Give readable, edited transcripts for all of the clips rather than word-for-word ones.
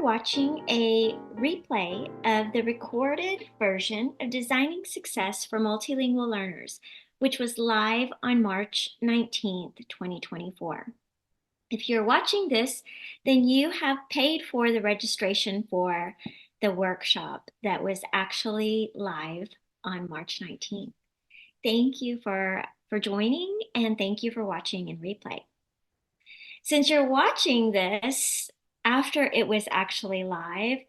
watching a replay of the recorded version of Designing Success for Multilingual Learners, which was live on March 19th, 2024. If you're watching this, then you have paid for the registration for the workshop that was actually live on March 19th. Thank you for joining, and thank you for watching in replay. Since you're watching this after it was actually live,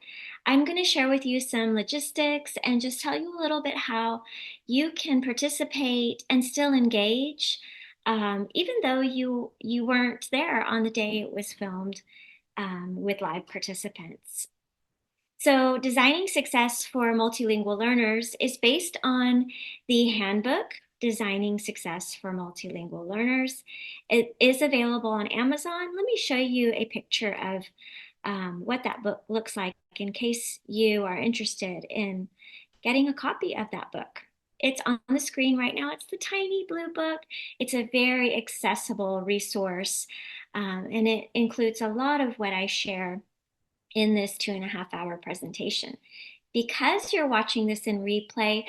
I'm going to share with you some logistics and just tell you a little bit how you can participate and still engage, even though you weren't there on the day it was filmed with live participants. So, Designing Success for Multilingual Learners is based on the handbook, Designing Success for Multilingual Learners. It is available on Amazon. Let me show you a picture of what that book looks like in case you are interested in getting a copy of that book. It's on the screen right now. It's the tiny blue book. It's a very accessible resource, and it includes a lot of what I share in this 2.5 hour presentation. Because you're watching this in replay,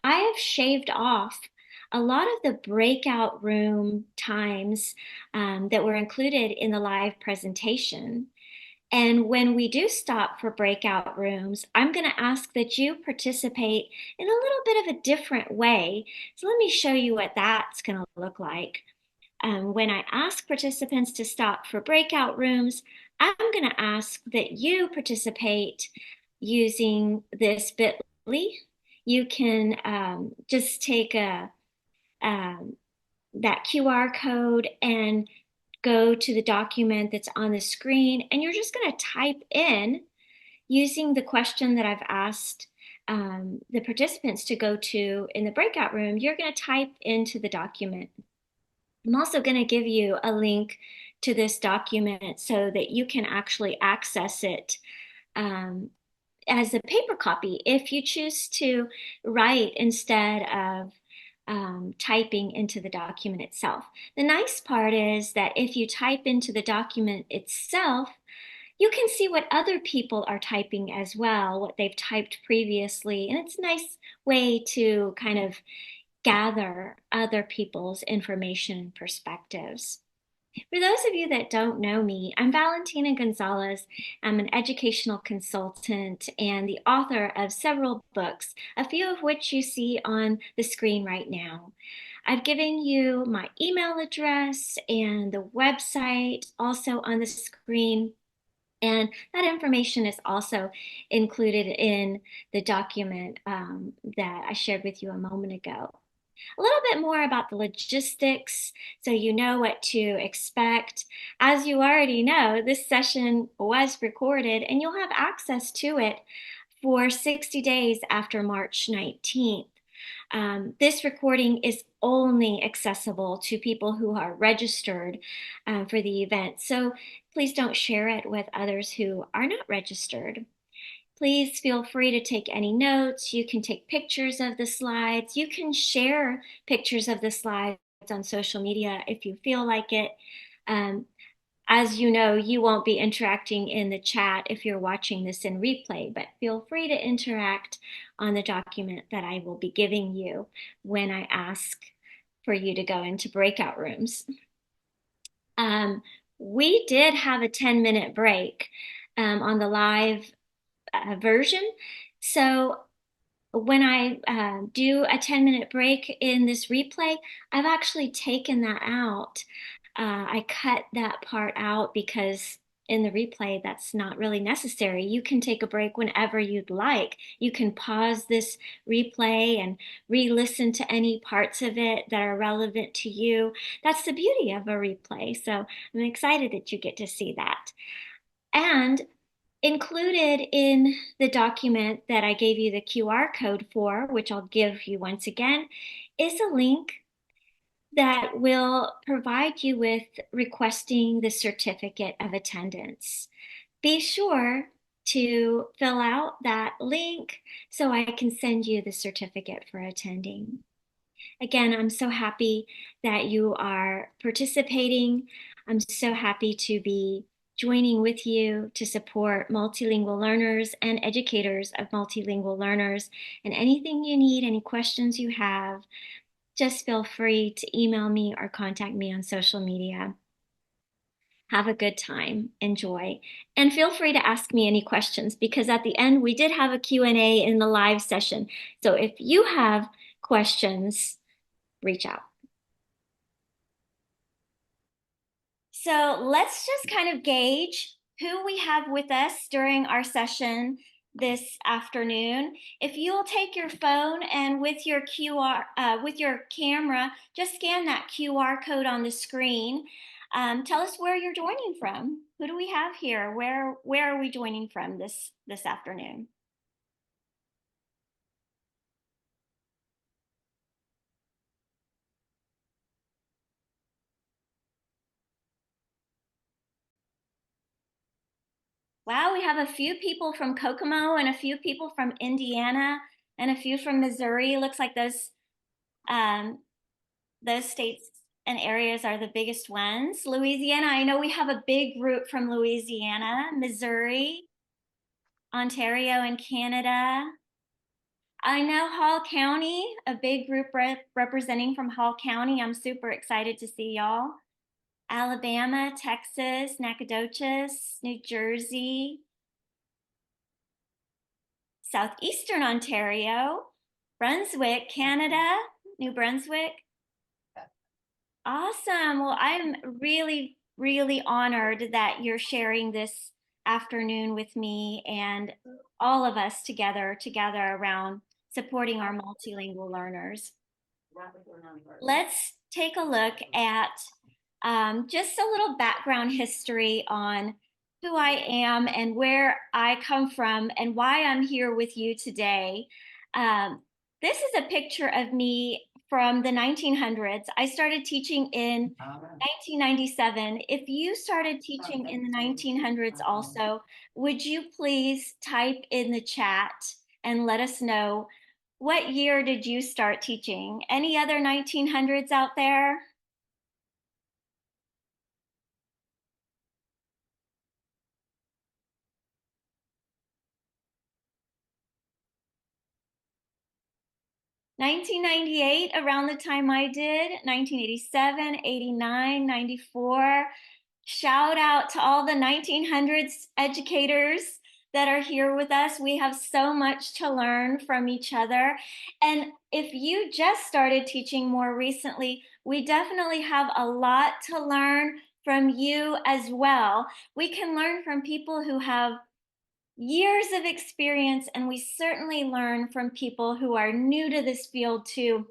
I have shaved off a lot of the breakout room times that were included in the live presentation. And when we do stop for breakout rooms, I'm going to ask that you participate in a little bit of a different way. So let me show you what that's going to look like. When I ask participants to stop for breakout rooms, I'm going to ask that you participate using this bit.ly. You can just take that QR code and go to the document that's on the screen, and you're just going to type in using the question that I've asked the participants to go to in the breakout room. You're going to type into the document. I'm also going to give you a link to this document so that you can actually access it as a paper copy if you choose to write instead of typing into the document itself. The nice part is that if you type into the document itself, you can see what other people are typing as well, what they've typed previously, and it's a nice way to kind of gather other people's information and perspectives. For those of you that don't know me, I'm Valentina Gonzalez. I'm an educational consultant and the author of several books, a few of which you see on the screen right now. I've given you my email address and the website also on the screen. And that information is also included in the document that I shared with you a moment ago. A little bit more about the logistics so you know what to expect. As you already know, this session was recorded and you'll have access to it for 60 days after March 19th. This recording is only accessible to people who are registered for the event. So please don't share it with others who are not registered. Please feel free to take any notes. You can take pictures of the slides. You can share pictures of the slides on social media if you feel like it. As you know, you won't be interacting in the chat if you're watching this in replay, but feel free to interact on the document that I will be giving you when I ask for you to go into breakout rooms. We did have a 10-minute break on the live version. So when I do a 10-minute break in this replay, I've actually taken that out. I cut that part out because in the replay, that's not really necessary. You can take a break whenever you'd like. You can pause this replay and re-listen to any parts of it that are relevant to you. That's the beauty of a replay. So I'm excited that you get to see that. And included in the document that I gave you the QR code for, which I'll give you once again, is a link that will provide you with requesting the certificate of attendance. Be sure to fill out that link so I can send you the certificate for attending. Again, I'm so happy that you are participating. I'm so happy to be joining with you to support multilingual learners and educators of multilingual learners. And anything you need, any questions you have, just feel free to email me or contact me on social media. Have a good time, enjoy, and feel free to ask me any questions because at the end we did have a Q&A in the live session. So if you have questions, reach out. So let's just kind of gauge who we have with us during our session this afternoon. If you'll take your phone and with your with your camera, just scan that QR code on the screen. Tell us where you're joining from. Who do we have here? Where are we joining from this afternoon? Wow, we have a few people from Kokomo and a few people from Indiana and a few from Missouri. Looks like um, those states and areas are the biggest ones. Louisiana, I know we have a big group from Louisiana, Missouri, Ontario, and Canada. I know Hall County, a big group representing from Hall County. I'm super excited to see y'all. Alabama, Texas, Nacogdoches, New Jersey, Southeastern Ontario, Brunswick, Canada, New Brunswick. Awesome. Well, I'm really, really honored that you're sharing this afternoon with me and all of us together around supporting our multilingual learners. Let's take a look at just a little background history on who I am and where I come from and why I'm here with you today. Um, this is a picture of me from the 1900s. I started teaching in 1997. If you started teaching in the 1900s also, would you please type in the chat and let us know what year did you start teaching? Any other 1900s out there? 1998, around the time I did, 1987, 89, 94. Shout out to all the 1900s educators that are here with us. We have so much to learn from each other. And if you just started teaching more recently, we definitely have a lot to learn from you as well. We can learn from people who have years of experience, and we certainly learn from people who are new to this field too.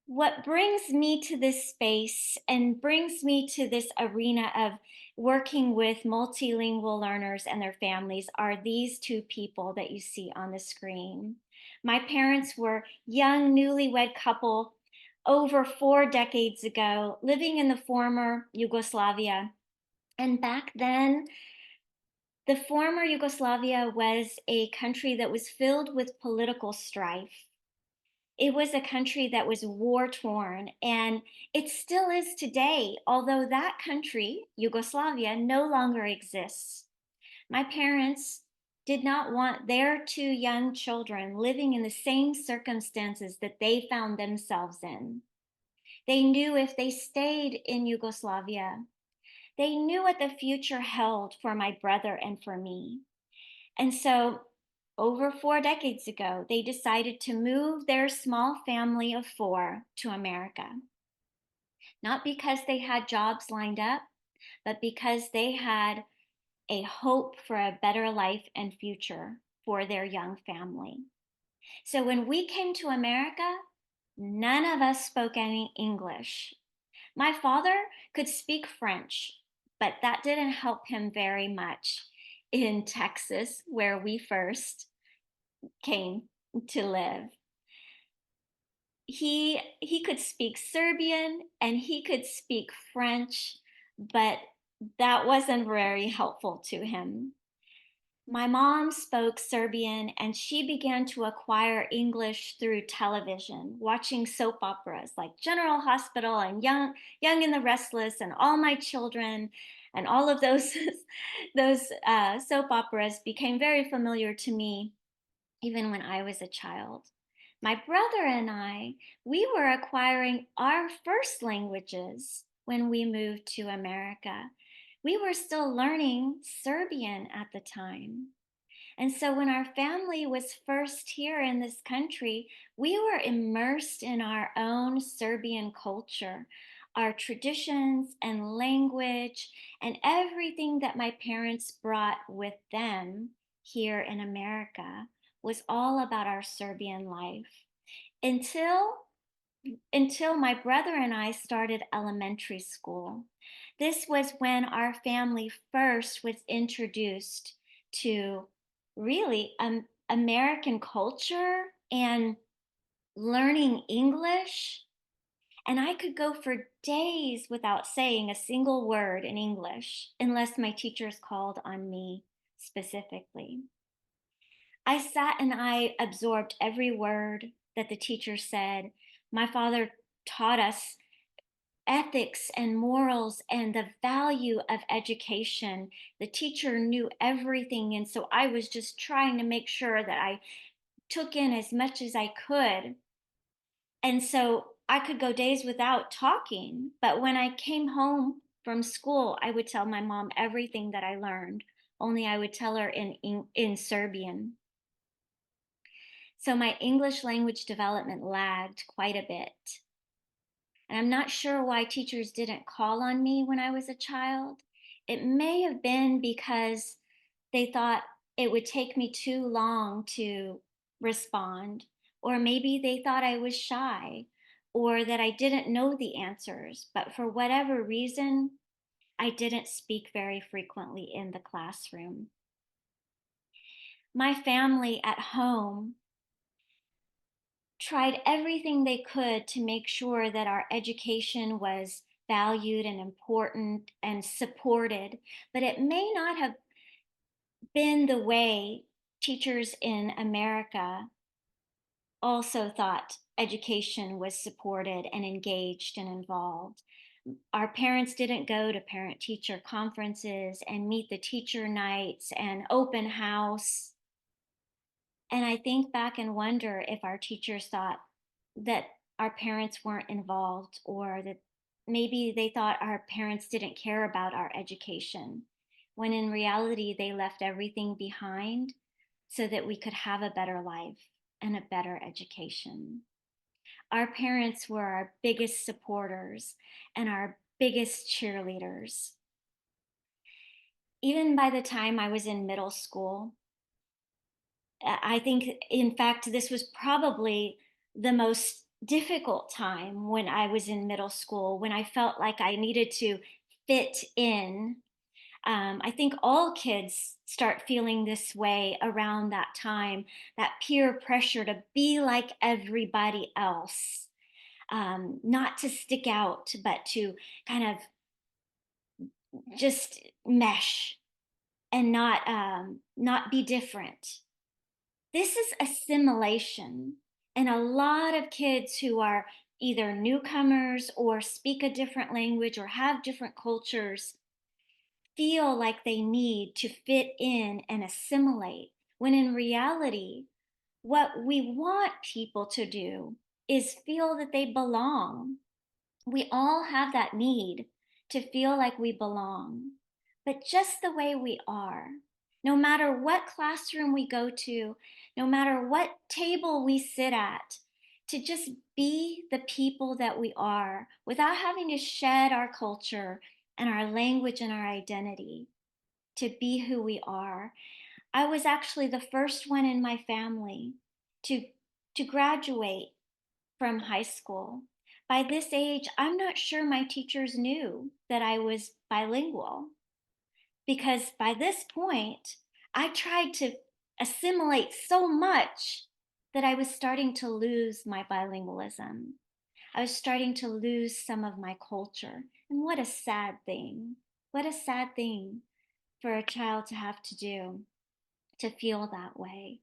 What brings me to this space and brings me to this arena of working with multilingual learners and their families are these two people that you see on the screen. My parents were young, newlywed couple over 4 decades ago, living in the former Yugoslavia. And back then, the former Yugoslavia was a country that was filled with political strife. It was a country that was war torn, and it still is today, although that country, Yugoslavia, no longer exists. My parents did not want their two young children living in the same circumstances that they found themselves in. They knew if they stayed in Yugoslavia, they knew what the future held for my brother and for me. And so, over 4 decades ago, they decided to move their small family of four to America. Not because they had jobs lined up, but because they had a hope for a better life and future for their young family. So, when we came to America, none of us spoke any English. My father could speak French, but that didn't help him very much in Texas, where we first came to live. He could speak Serbian and he could speak French, but that wasn't very helpful to him. My mom spoke Serbian and she began to acquire English through television, watching soap operas like General Hospital and Young and the Restless and All My Children. And all of those those soap operas became very familiar to me even when I was a child. My brother and I, we were acquiring our first languages when we moved to America. We were still learning Serbian at the time. And so when our family was first here in this country, we were immersed in our own Serbian culture, our traditions and language, and everything that my parents brought with them here in America was all about our Serbian life until until my brother and I started elementary school. This was when our family first was introduced to really American culture and learning English. And I could go for days without saying a single word in English unless my teachers called on me specifically. I sat and I absorbed every word that the teacher said. My father taught us ethics and morals and the value of education. The teacher knew everything. And so I was just trying to make sure that I took in as much as I could. And so I could go days without talking. But when I came home from school, I would tell my mom everything that I learned, only I would tell her in Serbian. So my English language development lagged quite a bit. And I'm not sure why teachers didn't call on me when I was a child. It may have been because they thought it would take me too long to respond, or maybe they thought I was shy or that I didn't know the answers. But for whatever reason, I didn't speak very frequently in the classroom. My family at home tried everything they could to make sure that our education was valued and important and supported, but it may not have been the way teachers in America also thought education was supported and engaged and involved. Our parents didn't go to parent teacher conferences and meet the teacher nights and open house. And I think back and wonder if our teachers thought that our parents weren't involved or that maybe they thought our parents didn't care about our education, when in reality, they left everything behind so that we could have a better life and a better education. Our parents were our biggest supporters and our biggest cheerleaders. Even by the time I was in middle school, I think, in fact, this was probably the most difficult time when I was in middle school, when I felt like I needed to fit in. I think all kids start feeling this way around that time, that peer pressure to be like everybody else, not to stick out, but to kind of just mesh and not be different. This is assimilation. And a lot of kids who are either newcomers or speak a different language or have different cultures feel like they need to fit in and assimilate, when in reality, what we want people to do is feel that they belong. We all have that need to feel like we belong, but just the way we are. No matter what classroom we go to, no matter what table we sit at, to just be the people that we are without having to shed our culture and our language and our identity to be who we are. I was actually the first one in my family to, to graduate from high school. By this age, I'm not sure my teachers knew that I was bilingual because by this point, I tried to assimilate so much that I was starting to lose my bilingualism. I was starting to lose some of my culture. And what a sad thing. What a sad thing for a child to have to do, to feel that way.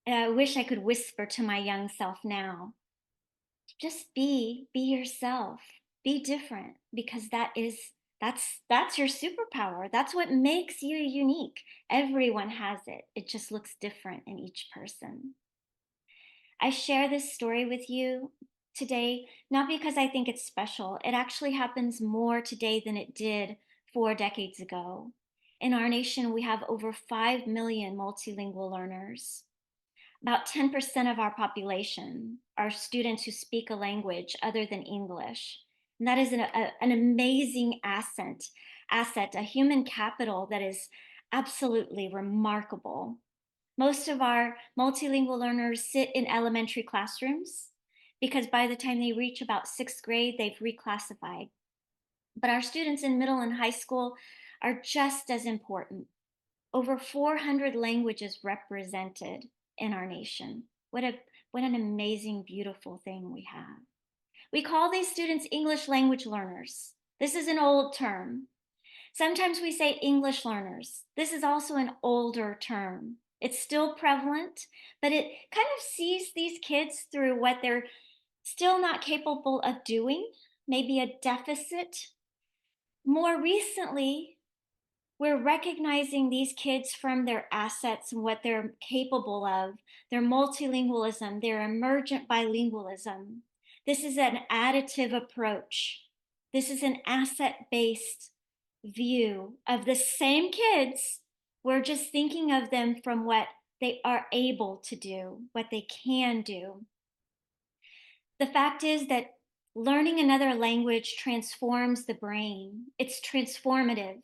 And I wish I could whisper to my young self now, just be yourself, be different, because That's your superpower. That's what makes you unique. Everyone has it. It just looks different in each person. I share this story with you today not because I think it's special. It actually happens more today than it did 4 decades ago. In our nation, we have over 5 million multilingual learners. About 10% of our population are students who speak a language other than English. And that is an amazing asset, a human capital that is absolutely remarkable. Most of our multilingual learners sit in elementary classrooms because by the time they reach about sixth grade, they've reclassified. But our students in middle and high school are just as important. Over 400 languages represented in our nation. What an amazing, beautiful thing we have. We call these students English language learners. This is an old term. Sometimes we say English learners. This is also an older term. It's still prevalent, but it kind of sees these kids through what they're still not capable of doing, maybe a deficit. More recently, we're recognizing these kids from their assets and what they're capable of, their multilingualism, their emergent bilingualism. This is an additive approach. This is an asset-based view of the same kids. We're just thinking of them from what they are able to do, what they can do. The fact is that learning another language transforms the brain. It's transformative.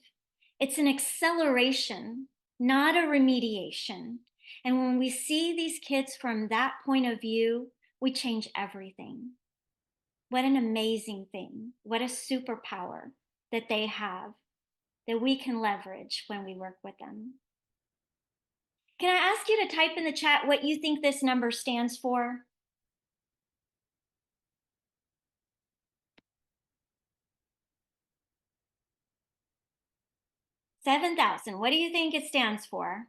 It's an acceleration, not a remediation. And when we see these kids from that point of view, we change everything. What an amazing thing. What a superpower that they have that we can leverage when we work with them. Can I ask you to type in the chat what you think this number stands for? 7,000. What do you think it stands for?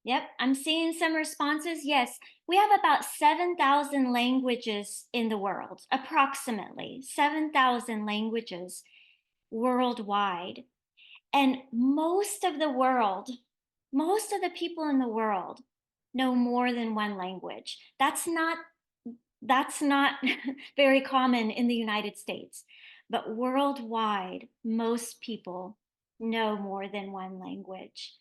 Yep, I'm seeing some responses. Yes, we have about 7,000 languages in the world, approximately 7,000 languages worldwide. And most of the world, most of the people in the world know more than one language. That's not very common in the United States. But worldwide, most people know more than one language.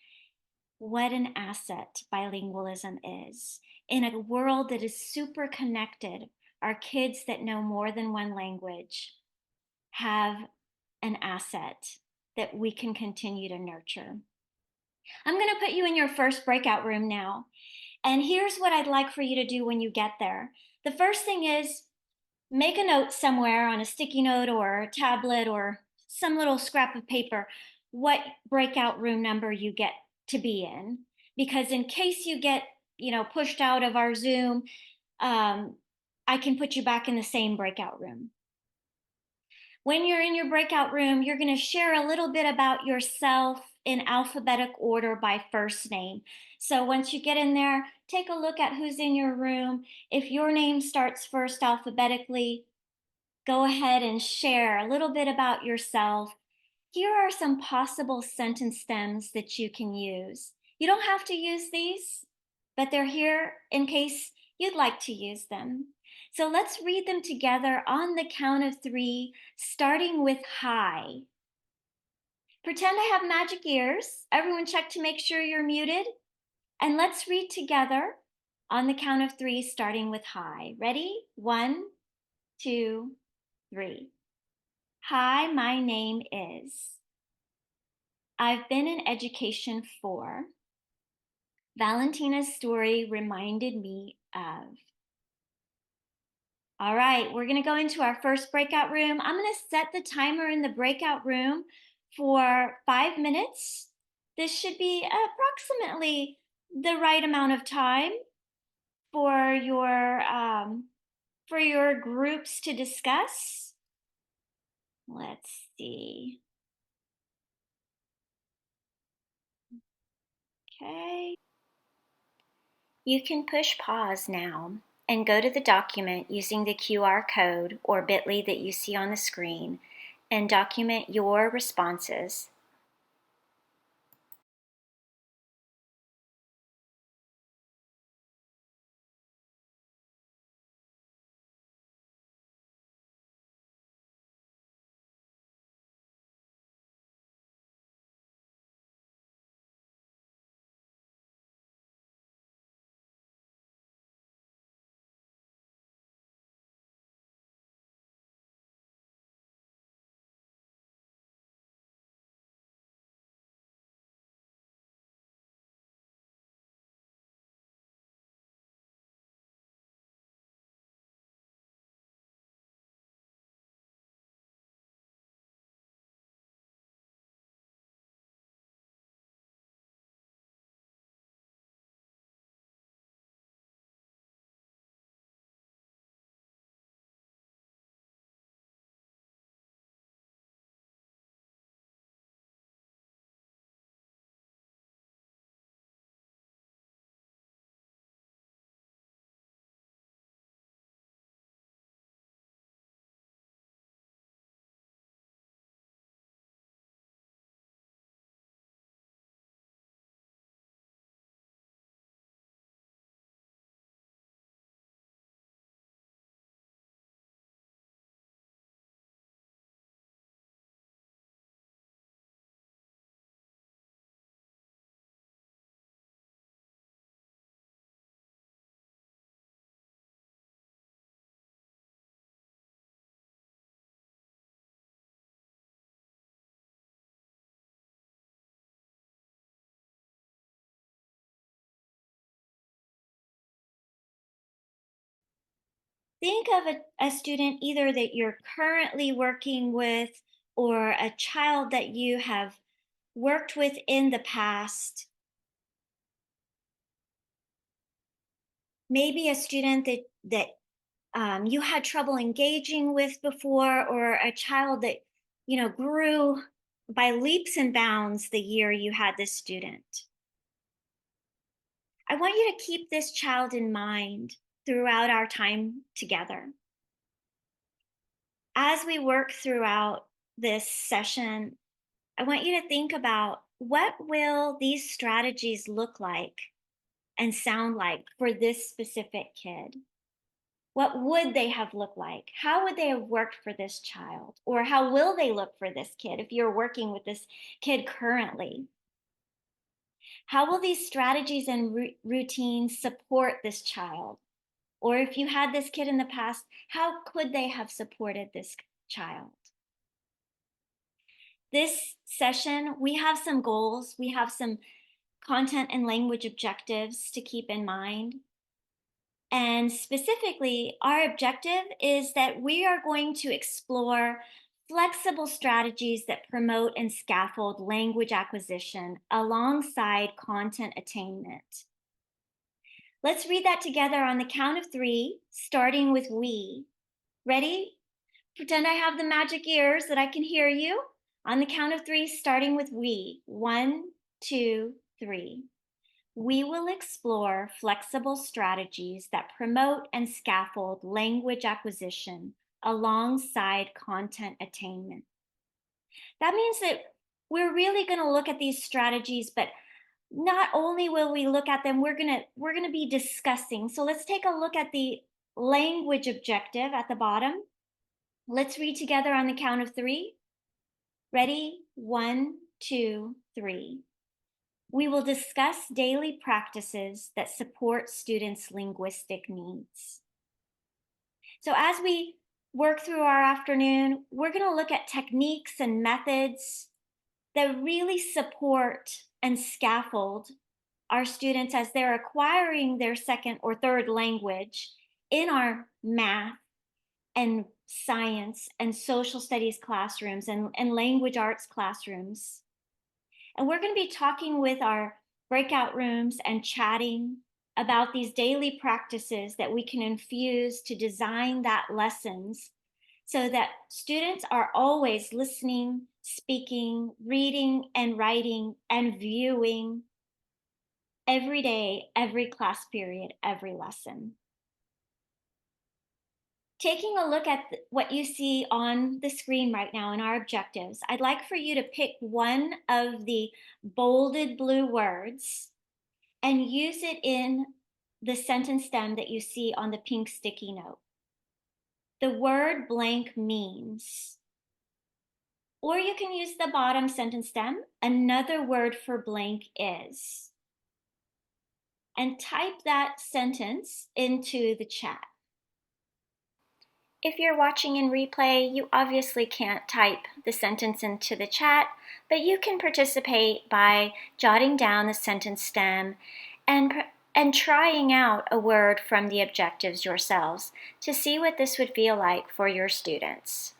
What an asset bilingualism is. In a world that is super connected, our kids that know more than one language have an asset that we can continue to nurture. I'm going to put you in your first breakout room now. And here's what I'd like for you to do when you get there. The first thing is make a note somewhere on a sticky note or a tablet or some little scrap of paper what breakout room number you get to be in. Because in case you get, pushed out of our Zoom, I can put you back in the same breakout room. When you're in your breakout room, you're going to share a little bit about yourself in alphabetic order by first name. So once you get in there, take a look at who's in your room. If your name starts first alphabetically, go ahead and share a little bit about yourself. Here are some possible sentence stems that you can use. You don't have to use these, but they're here in case you'd like to use them. So let's read them together on the count of 3, starting with hi. Pretend I have magic ears. Everyone check to make sure you're muted. And let's read together on the count of 3, starting with hi. Ready? 1, 2, 3. Hi, my name is. I've been in education for. Valentina's story reminded me of. All right, we're going to go into our first breakout room. I'm going to set the timer in the breakout room for 5 minutes. This should be approximately the right amount of time for your groups to discuss. Let's see. Okay. You can push pause now and go to the document using the QR code or bit.ly that you see on the screen and document your responses. Think of a student either that you're currently working with or a child that you have worked with in the past. Maybe a student that you had trouble engaging with before, or a child that grew by leaps and bounds the year you had this student. I want you to keep this child in mind throughout our time together. As we work throughout this session, I want you to think about what will these strategies look like and sound like for this specific kid. What would they have looked like? How would they have worked for this child? Or how will they look for this kid if you're working with this kid currently? How will these strategies and routines support this child? Or if you had this kid in the past, how could they have supported this child? This session, we have some goals, we have some content and language objectives to keep in mind. And specifically, our objective is that we are going to explore flexible strategies that promote and scaffold language acquisition alongside content attainment. Let's read that together on the count of three, starting with we. Ready? Pretend I have the magic ears that I can hear you. On the count of three, starting with we. 1, 2, 3. We will explore flexible strategies that promote and scaffold language acquisition alongside content attainment. That means that we're really going to look at these strategies, but not only will we look at them, we're going to be discussing. So let's take a look at the language objective at the bottom. Let's read together on the count of three. Ready? 1, 2, 3. We will discuss daily practices that support students' linguistic needs. So as we work through our afternoon, we're going to look at techniques and methods that really support and scaffold our students as they're acquiring their second or third language in our math and science and social studies classrooms and language arts classrooms. And we're going to be talking with our breakout rooms and chatting about these daily practices that we can infuse to design that lessons so that students are always listening, speaking, reading, and writing, and viewing every day, every class period, every lesson. Taking a look at what you see on the screen right now in our objectives, I'd like for you to pick one of the bolded blue words and use it in the sentence stem that you see on the pink sticky note. The word blank means, or you can use the bottom sentence stem, another word for blank is, and type that sentence into the chat. If you're watching in replay, you obviously can't type the sentence into the chat, but you can participate by jotting down the sentence stem and trying out a word from the objectives yourselves to see what this would feel like for your students.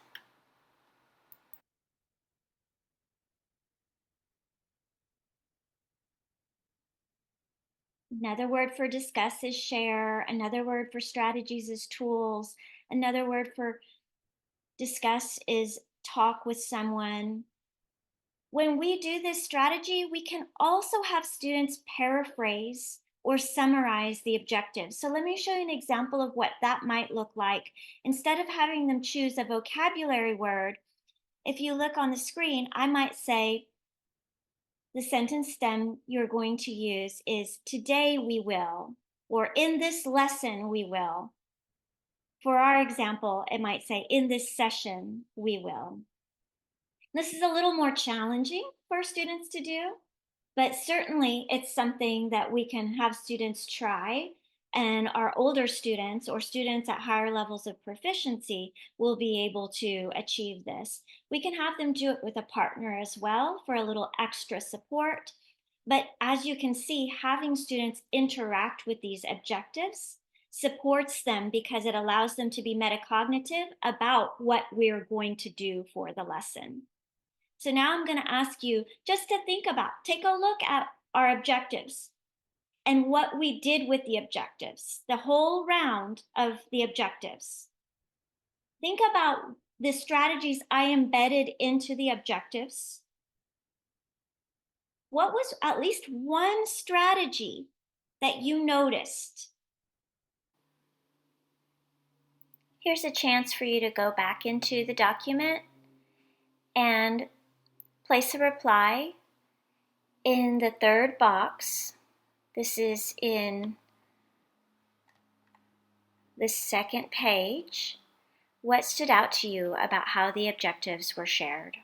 Another word for discuss is share. Another word for strategies is tools. Another word for discuss is talk with someone. When we do this strategy, we can also have students paraphrase or summarize the objectives. So let me show you an example of what that might look like. Instead of having them choose a vocabulary word, if you look on the screen, I might say the sentence stem you're going to use is today we will, or in this lesson we will. For our example, it might say in this session we will. This is a little more challenging for students to do, but certainly it's something that we can have students try, and our older students or students at higher levels of proficiency will be able to achieve this. We can have them do it with a partner as well for a little extra support. But as you can see, having students interact with these objectives supports them because it allows them to be metacognitive about what we're going to do for the lesson. So now I'm going to ask you just to think about, take a look at our objectives and what we did with the objectives, the whole round of the objectives. Think about the strategies I embedded into the objectives. What was at least one strategy that you noticed? Here's a chance for you to go back into the document and place a reply in the third box. This is in the second page. What stood out to you about how the objectives were shared?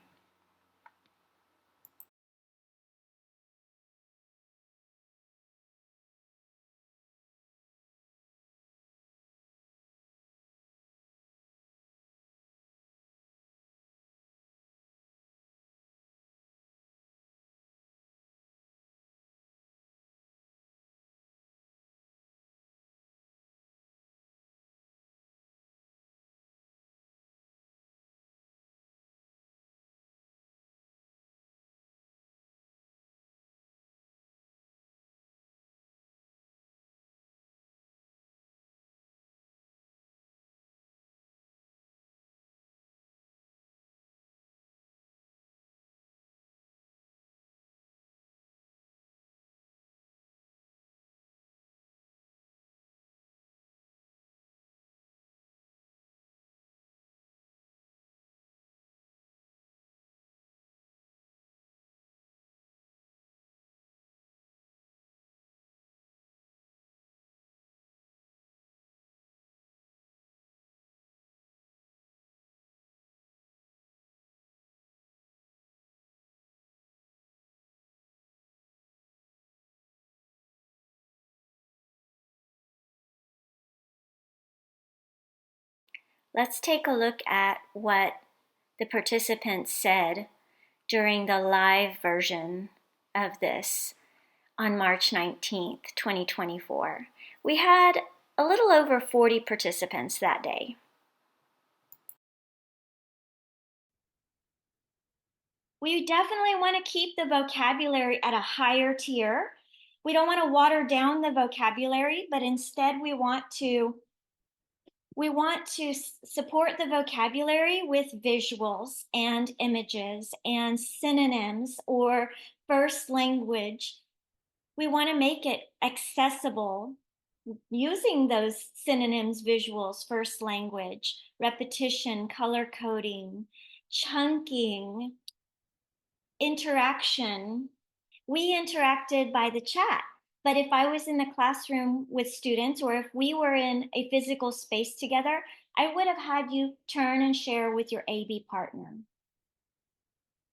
Let's take a look at what the participants said during the live version of this on March 19th, 2024. We had a little over 40 participants that day. We definitely want to keep the vocabulary at a higher tier. We don't want to water down the vocabulary, but instead we want to support the vocabulary with visuals and images and synonyms or first language We want to make it accessible using those synonyms, visuals, first language, repetition, color coding, chunking, interaction. We interacted by the chat. But if I was in the classroom with students, or if we were in a physical space together, I would have had you turn and share with your AB partner.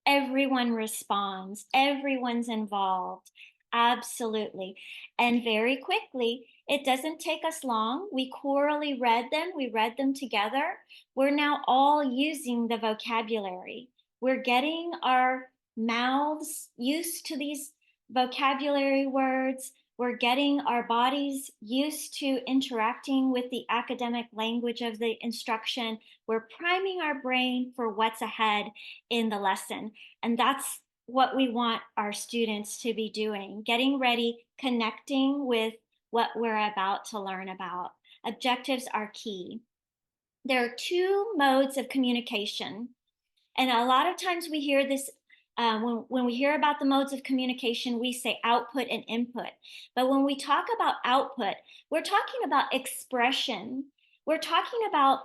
Everyone responds, everyone's involved. Absolutely. And very quickly, it doesn't take us long. We chorally read them, we read them together. We're now all using the vocabulary. We're getting our mouths used to these vocabulary words. We're getting our bodies used to interacting with the academic language of the instruction. We're priming our brain for what's ahead in the lesson. And that's what we want our students to be doing, getting ready, connecting with what we're about to learn about. Objectives are key. There are two modes of communication. And a lot of times we hear this when we hear about the modes of communication, we say output and input. But when we talk about output, we're talking about expression. We're talking about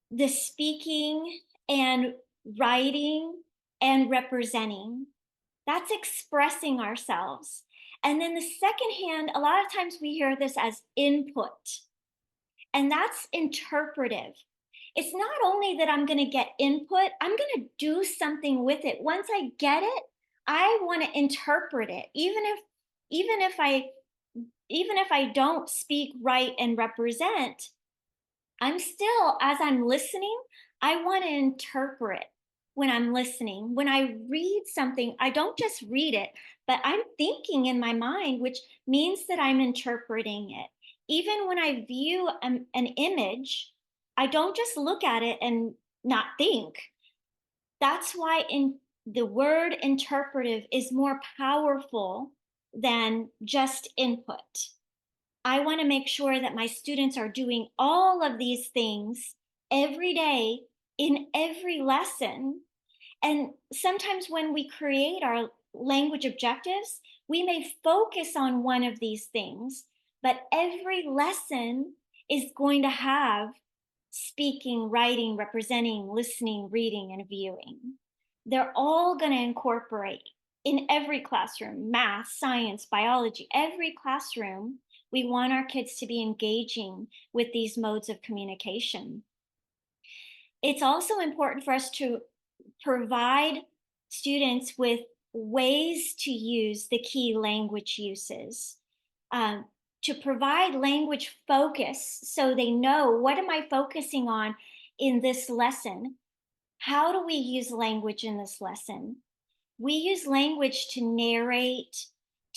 the speaking and writing and representing. That's expressing ourselves. And then the second hand, a lot of times we hear this as input, and that's interpretive. It's not only that I'm going to get input, I'm going to do something with it. Once I get it, I want to interpret it. Even if I even if I don't speak, write, and represent, I'm still, as I'm listening, I want to interpret when I'm listening. When I read something, I don't just read it, but I'm thinking in my mind, which means that I'm interpreting it. Even when I view an image, I don't just look at it and not think. That's why the word interpretive is more powerful than just input. I want to make sure that my students are doing all of these things every day in every lesson. And sometimes when we create our language objectives, we may focus on one of these things, but every lesson is going to have speaking, writing, representing, listening, reading, and viewing. They're all going to incorporate in every classroom, math, science, biology, every classroom. We want our kids to be engaging with these modes of communication. It's also important for us to provide students with ways to use the key language uses, to provide language focus so they know, what am I focusing on in this lesson? How do we use language in this lesson? We use language to narrate,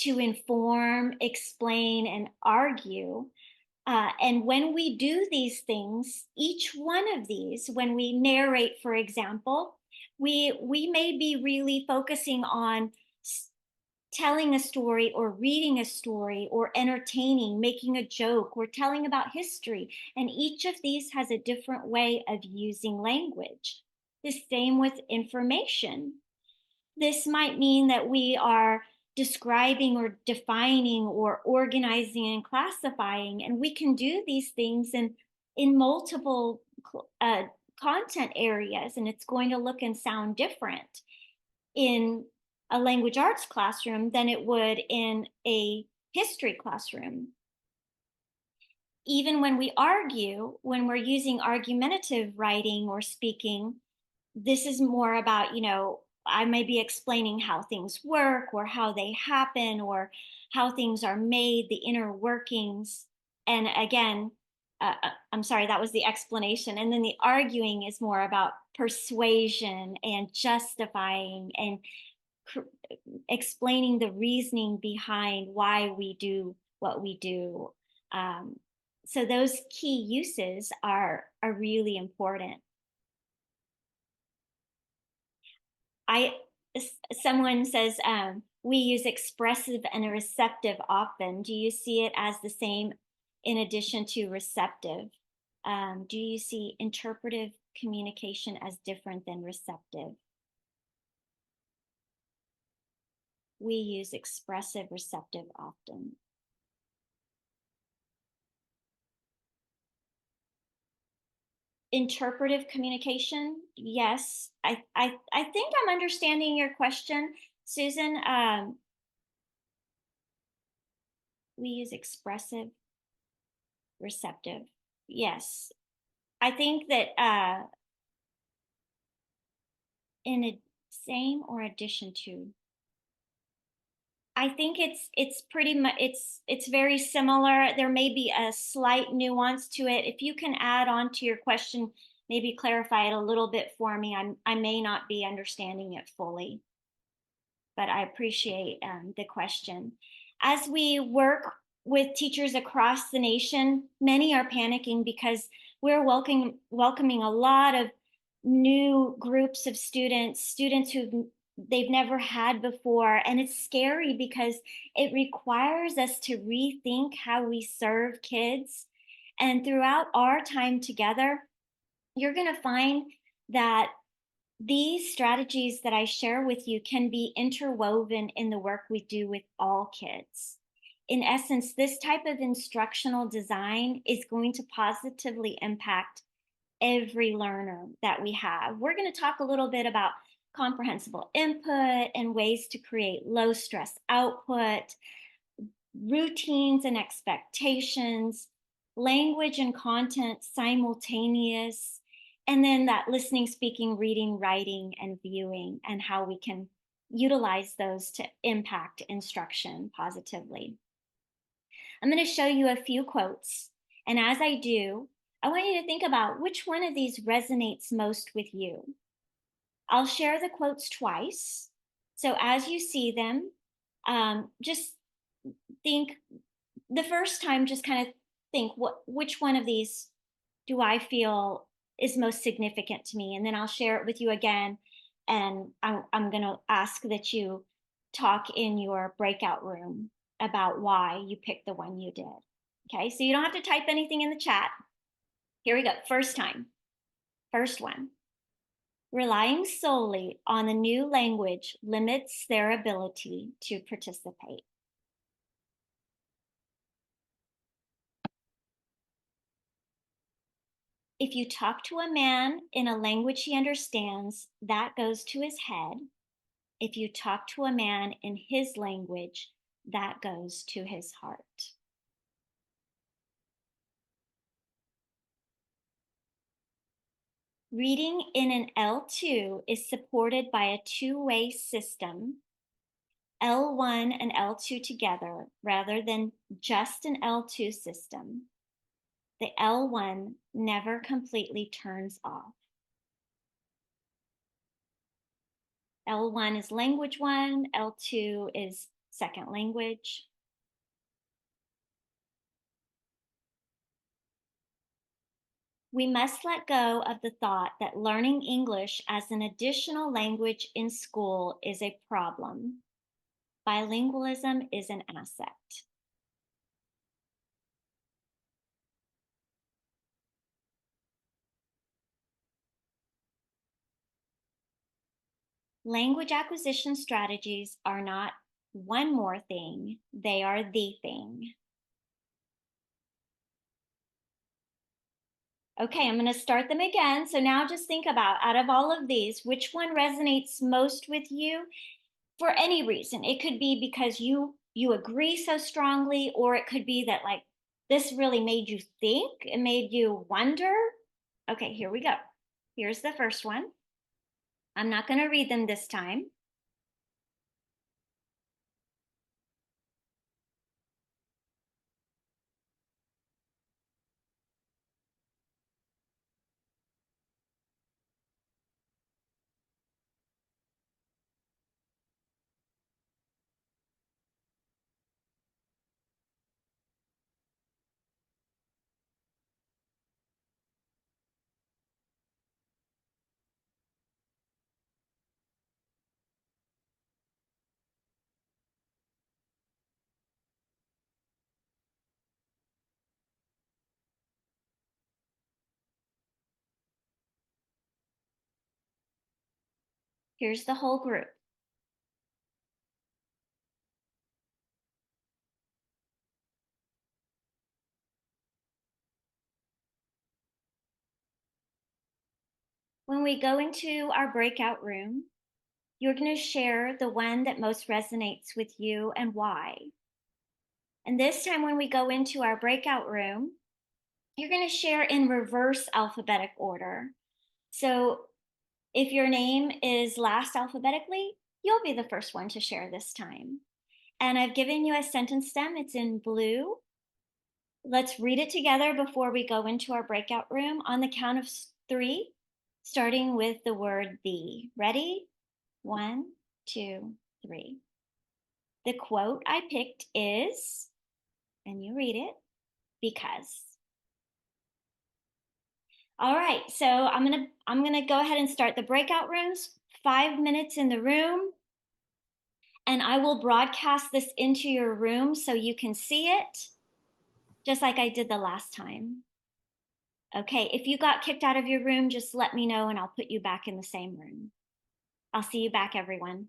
to inform, explain, and argue. And when we do these things, each one of these, when we narrate, for example, we may be really focusing on telling a story or reading a story or entertaining, making a joke, or telling about history. And each of these has a different way of using language. The same with information. This might mean that we are describing or defining or organizing and classifying, and we can do these things in multiple content areas, and it's going to look and sound different in a language arts classroom than it would in a history classroom. Even when we argue, when we're using argumentative writing or speaking, this is more about, I may be explaining how things work or how they happen or how things are made, the inner workings. And again, I'm sorry, that was the explanation. And then the arguing is more about persuasion and justifying and explaining the reasoning behind why we do what we do. So those key uses are really important. Someone says we use expressive and receptive often. Do you see it as the same in addition to receptive? Do you see interpretive communication as different than receptive? We use expressive receptive often. Interpretive communication, yes. I think I'm understanding your question, Susan. We use expressive receptive. Yes. I think that in a same or addition to. I think it's pretty much it's very similar. There may be a slight nuance to it. If you can add on to your question, maybe clarify it a little bit for me. I may not be understanding it fully, but I appreciate the question. As we work with teachers across the nation, many are panicking because we're welcoming a lot of new groups of students who they've never had before. And it's scary because it requires us to rethink how we serve kids. And throughout our time together, you're going to find that these strategies that I share with you can be interwoven in the work we do with all kids. In essence, this type of instructional design is going to positively impact every learner that we have. We're going to talk a little bit about comprehensible input and ways to create low stress output, routines and expectations, language and content simultaneous, and then that listening, speaking, reading, writing, and viewing, and how we can utilize those to impact instruction positively. I'm going to show you a few quotes. And as I do, I want you to think about which one of these resonates most with you. I'll share the quotes twice. So as you see them, just think the first time, just kind of think which one of these do I feel is most significant to me? And then I'll share it with you again. And I'm going to ask that you talk in your breakout room about why you picked the one you did. Okay, so you don't have to type anything in the chat. Here we go. First time. First one. Relying solely on the new language limits their ability to participate. If you talk to a man in a language he understands, that goes to his head. If you talk to a man in his language, that goes to his heart. Reading in an L2 is supported by a two-way system, L1 and L2 together, rather than just an L2 system. The L1 never completely turns off. L1 is language one, L2 is second language. We must let go of the thought that learning English as an additional language in school is a problem. Bilingualism is an asset. Language acquisition strategies are not one more thing, they are the thing. Okay, I'm going to start them again. So now just think about, out of all of these, which one resonates most with you for any reason. It could be because you agree so strongly, or it could be that like this really made you think, it made you wonder. Okay, here we go. Here's the first one. I'm not going to read them this time. Here's the whole group. When we go into our breakout room, you're going to share the one that most resonates with you and why. And this time, when we go into our breakout room, you're going to share in reverse alphabetic order. So if your name is last alphabetically, you'll be the first one to share this time. And I've given you a sentence stem, it's in blue. Let's read it together before we go into our breakout room on the count of three, starting with the word the. Ready? 1, 2, 3. The quote I picked is, and you read it, because. All right, so I'm gonna go ahead and start the breakout rooms. 5 minutes in the room, and I will broadcast this into your room so you can see it, just like I did the last time. Okay, if you got kicked out of your room, just let me know and I'll put you back in the same room. I'll see you back, everyone.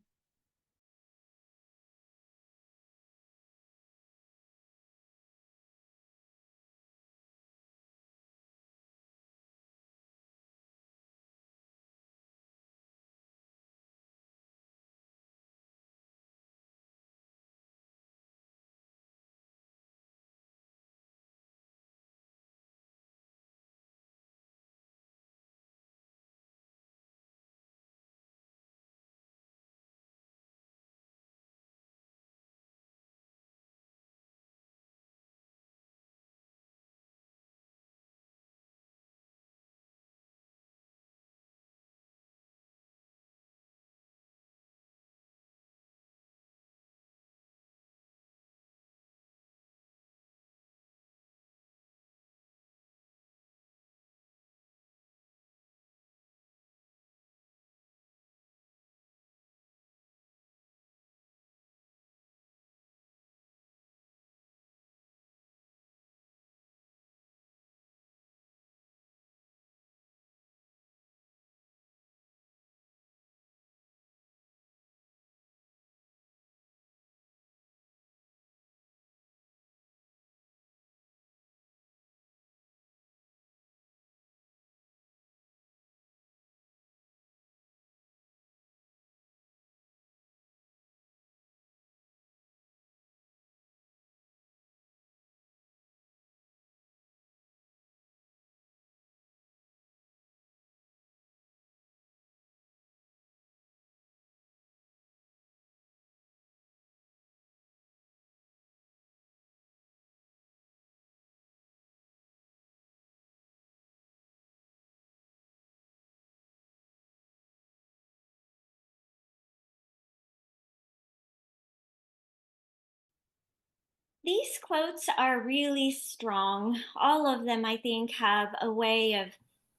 These quotes are really strong. All of them, I think, have a way of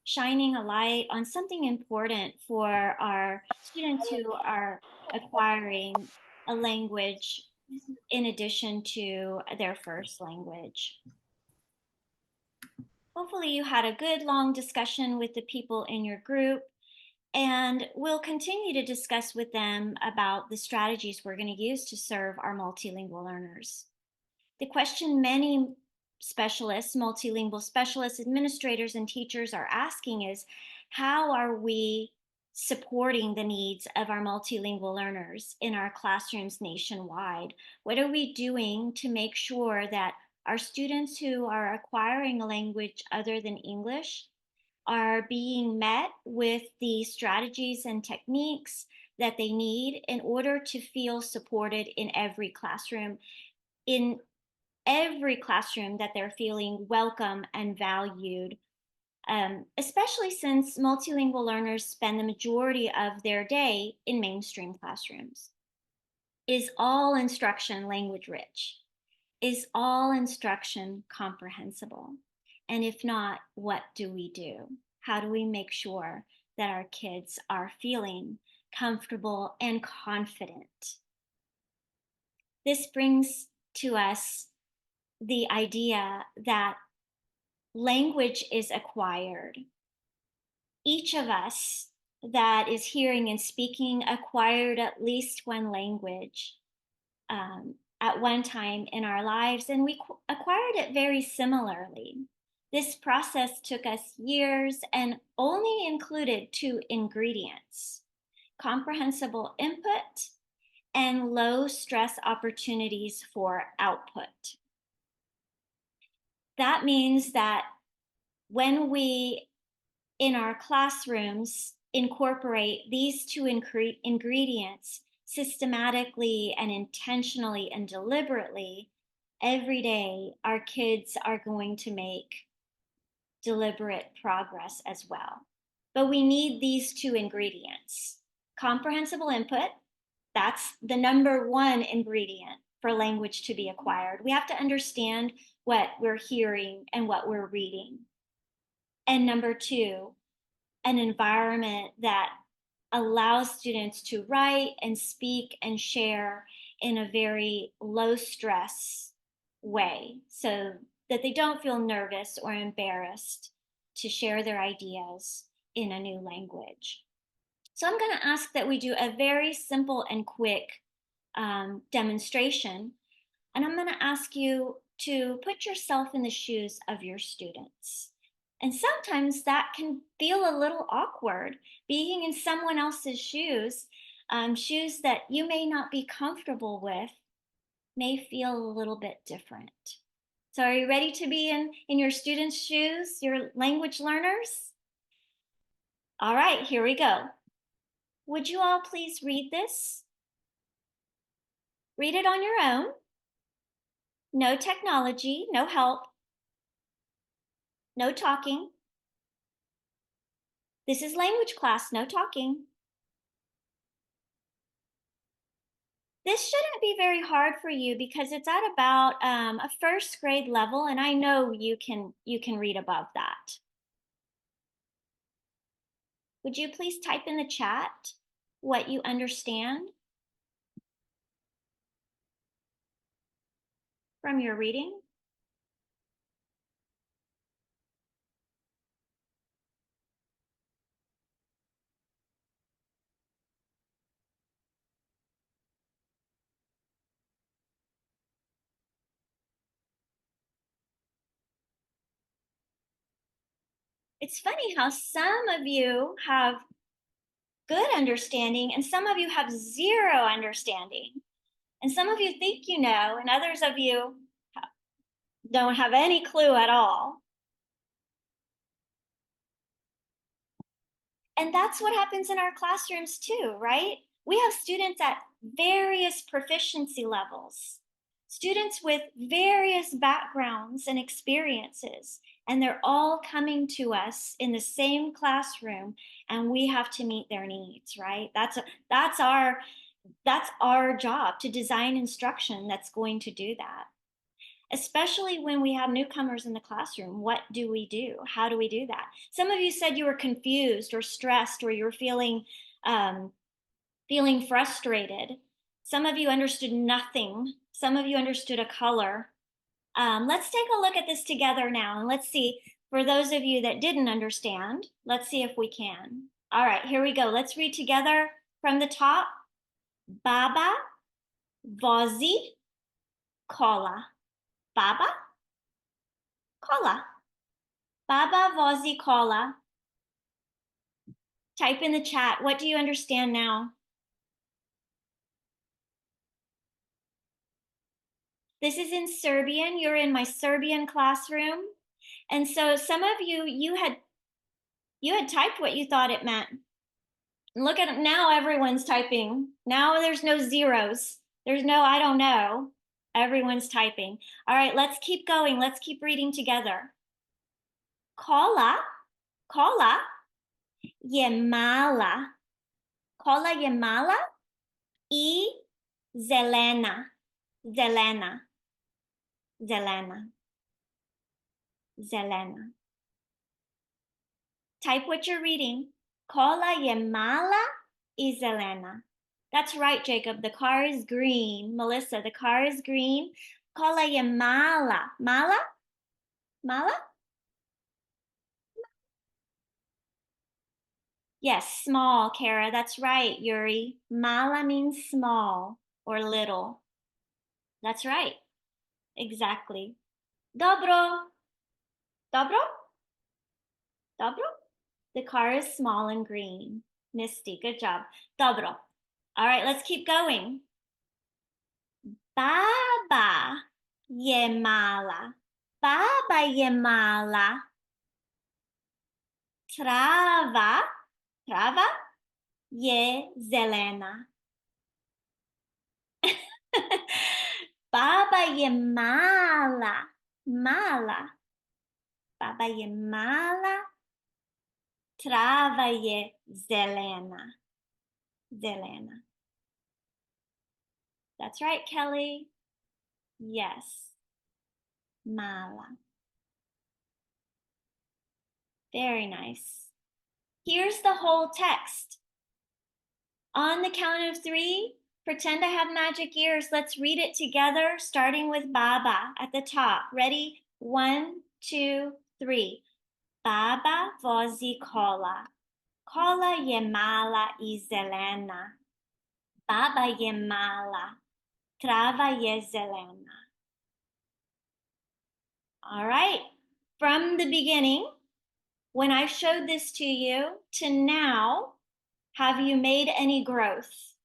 shining a light on something important for our students who are acquiring a language in addition to their first language. Hopefully, you had a good long discussion with the people in your group, and we'll continue to discuss with them about the strategies we're going to use to serve our multilingual learners. The question many specialists, multilingual specialists, administrators, and teachers are asking is, how are we supporting the needs of our multilingual learners in our classrooms nationwide? What are we doing to make sure that our students who are acquiring a language other than English are being met with the strategies and techniques that they need in order to feel supported in every classroom, in every classroom, that they're feeling welcome and valued, especially since multilingual learners spend the majority of their day in mainstream classrooms. Is all instruction language rich? Is all instruction comprehensible? And if not, what do we do? How do we make sure that our kids are feeling comfortable and confident? This brings to us the idea that language is acquired. Each of us that is hearing and speaking acquired at least one language at one time in our lives, and we acquired it very similarly. This process took us years and only included two ingredients: comprehensible input and low stress opportunities for output. That means that when we in our classrooms incorporate these two ingredients systematically and intentionally and deliberately, every day our kids are going to make deliberate progress as well. But we need these two ingredients: comprehensible input, that's the number one ingredient for language to be acquired. We have to understand what we're hearing and what we're reading. And number two, an environment that allows students to write and speak and share in a very low stress way so that they don't feel nervous or embarrassed to share their ideas in a new language. So I'm going to ask that we do a very simple and quick demonstration. And I'm going to ask you to put yourself in the shoes of your students. And sometimes that can feel a little awkward, being in someone else's shoes, shoes that you may not be comfortable with may feel a little bit different. So are you ready to be in your students' shoes, your language learners? All right, here we go. Would you all please read this? Read it on your own. No technology, no help, no talking. This is language class, no talking. This shouldn't be very hard for you because it's at about a first grade level, and I know you can read above that. Would you please type in the chat what you understand from your reading? It's funny how some of you have good understanding and some of you have zero understanding. And some of you think you know, and others of you don't have any clue at all. And that's what happens in our classrooms too, right? We have students at various proficiency levels, students with various backgrounds and experiences, and they're all coming to us in the same classroom, and we have to meet their needs, right? That's our job, to design instruction that's going to do that. Especially when we have newcomers in the classroom, what do we do? How do we do that? Some of you said you were confused or stressed, or you were feeling frustrated. Some of you understood nothing. Some of you understood a color. Let's take a look at this together now, and let's see, for those of you that didn't understand, let's see if we can. All right, here we go. Let's read together from the top. Baba, vozi, cola. Baba, cola. Baba, vozi, cola. Type in the chat. What do you understand now? This is in Serbian. You're in my Serbian classroom. And so some of you, you had typed what you thought it meant. Look at it now, everyone's typing. Now there's no zeros. There's no I don't know. Everyone's typing. All right, let's keep going. Let's keep reading together. Cola, cola, je mala. Cola je mala I zelena. Zelena. Zelena. Zelena. Type what you're reading. Cola je mala I zelena. That's right, Jacob. The car is green. Melissa, the car is green. Cola je mala. Mala? Mala? Yes, small, Kara. That's right, Yuri. Mala means small or little. That's right. Exactly. Dobro. Dobro? Dobro? The car is small and green. Misty, good job. Dobro. All right, let's keep going. Baba je mala. Baba je mala. Trava, trava je zelena. Baba je mala, mala. Baba je mala, trava je zelena, zelena. That's right, Kelly. Yes, mala. Very nice. Here's the whole text. On the count of three, pretend I have magic ears. Let's read it together, starting with Baba at the top. Ready? 1, 2, 3. Baba vozi kola. Kola je mala I zelena. Baba je mala. Trava je zelena. All right. From the beginning, when I showed this to you, to now, have you made any growth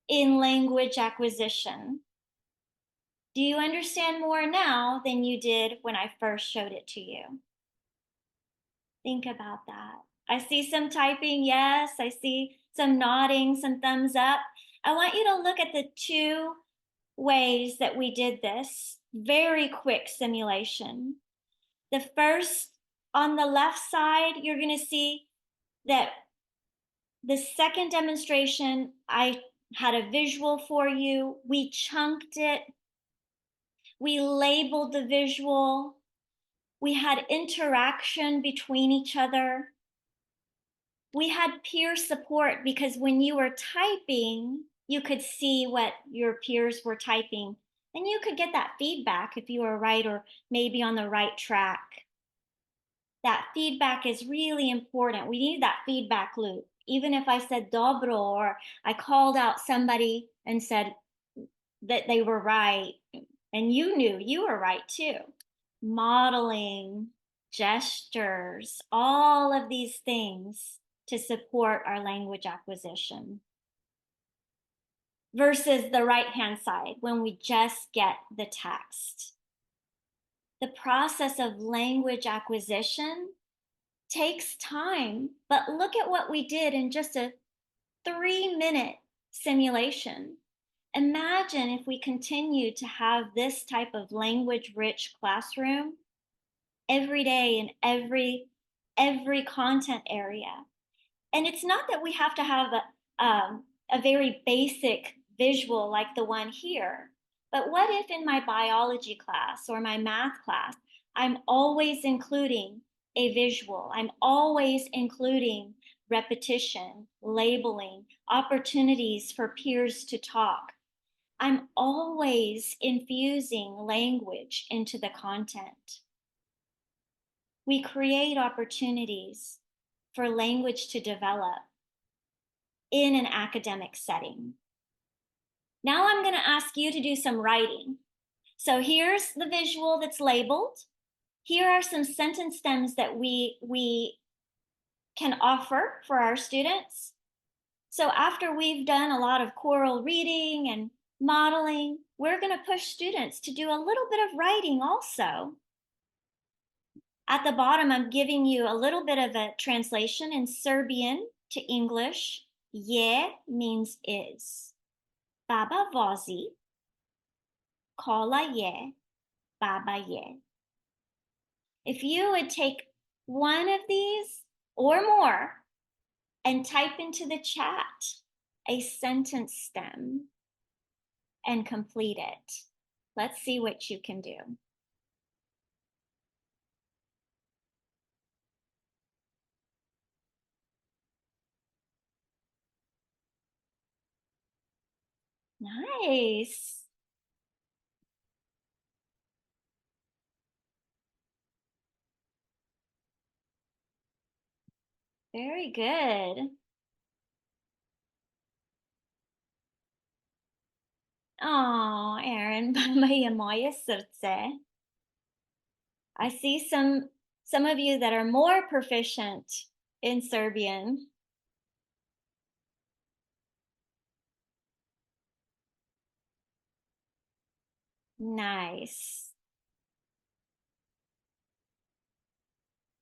in language acquisition? Do you understand more now than you did when I first showed it to you? Think about that. I see some typing, yes. I see some nodding, some thumbs up. I want you to look at the two ways that we did this. Very quick simulation. The first, on the left side, you're going to see that the second demonstration, I had a visual for you. We chunked it. We labeled the visual. We had interaction between each other. We had peer support because when you were typing, you could see what your peers were typing. And you could get that feedback if you were right or maybe on the right track. That feedback is really important. We need that feedback loop. Even if I said dobro or I called out somebody and said that they were right, and you knew you were right too. Modeling, gestures, all of these things to support our language acquisition. Versus the right-hand side, when we just get the text. The process of language acquisition takes time, but look at what we did in just a 3-minute simulation. Imagine if we continued to have this type of language-rich classroom every day in every content area. And it's not that we have to have a very basic visual like the one here, but what if in my biology class or my math class, I'm always including a visual. I'm always including repetition, labeling, opportunities for peers to talk. I'm always infusing language into the content. We create opportunities for language to develop in an academic setting. Now I'm going to ask you to do some writing. So here's the visual that's labeled. Here are some sentence stems that we can offer for our students. So after we've done a lot of choral reading and modeling, we're going to push students to do a little bit of writing also. At the bottom, I'm giving you a little bit of a translation in Serbian to English. Je means is. Baba vozi. Kola je. Baba je. If you would take one of these or more and type into the chat a sentence stem and complete it. Let's see what you can do. Nice. Very good. Oh, Aaron, moje srce. I see some of you that are more proficient in Serbian. Nice.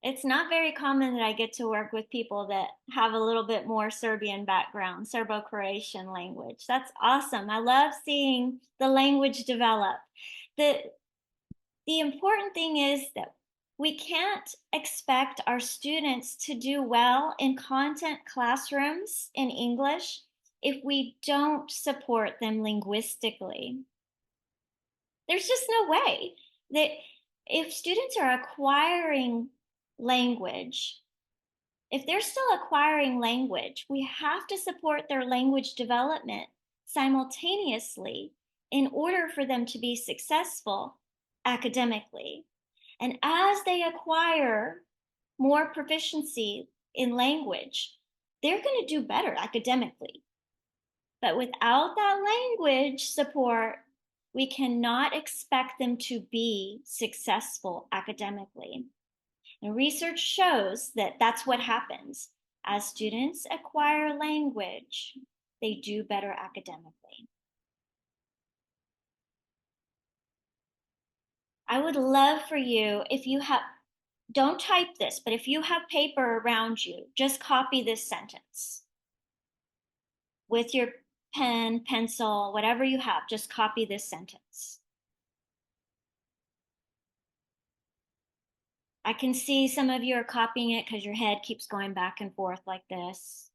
It's not very common that I get to work with people that have a little bit more Serbian background, Serbo-Croatian language. That's awesome. I love seeing the language develop. The the important thing is that we can't expect our students to do well in content classrooms in English if we don't support them linguistically. There's just no way that if students are acquiring language, if they're still acquiring language, we have to support their language development simultaneously in order for them to be successful academically. And as they acquire more proficiency in language, they're going to do better academically. But without that language support, we cannot expect them to be successful academically. And research shows that that's what happens. As students acquire language, they do better academically. I would love for you, if you have, don't type this, but if you have paper around you, just copy this sentence with your pen, pencil, whatever you have, just copy this sentence. I can see some of you are copying it because your head keeps going back and forth like this.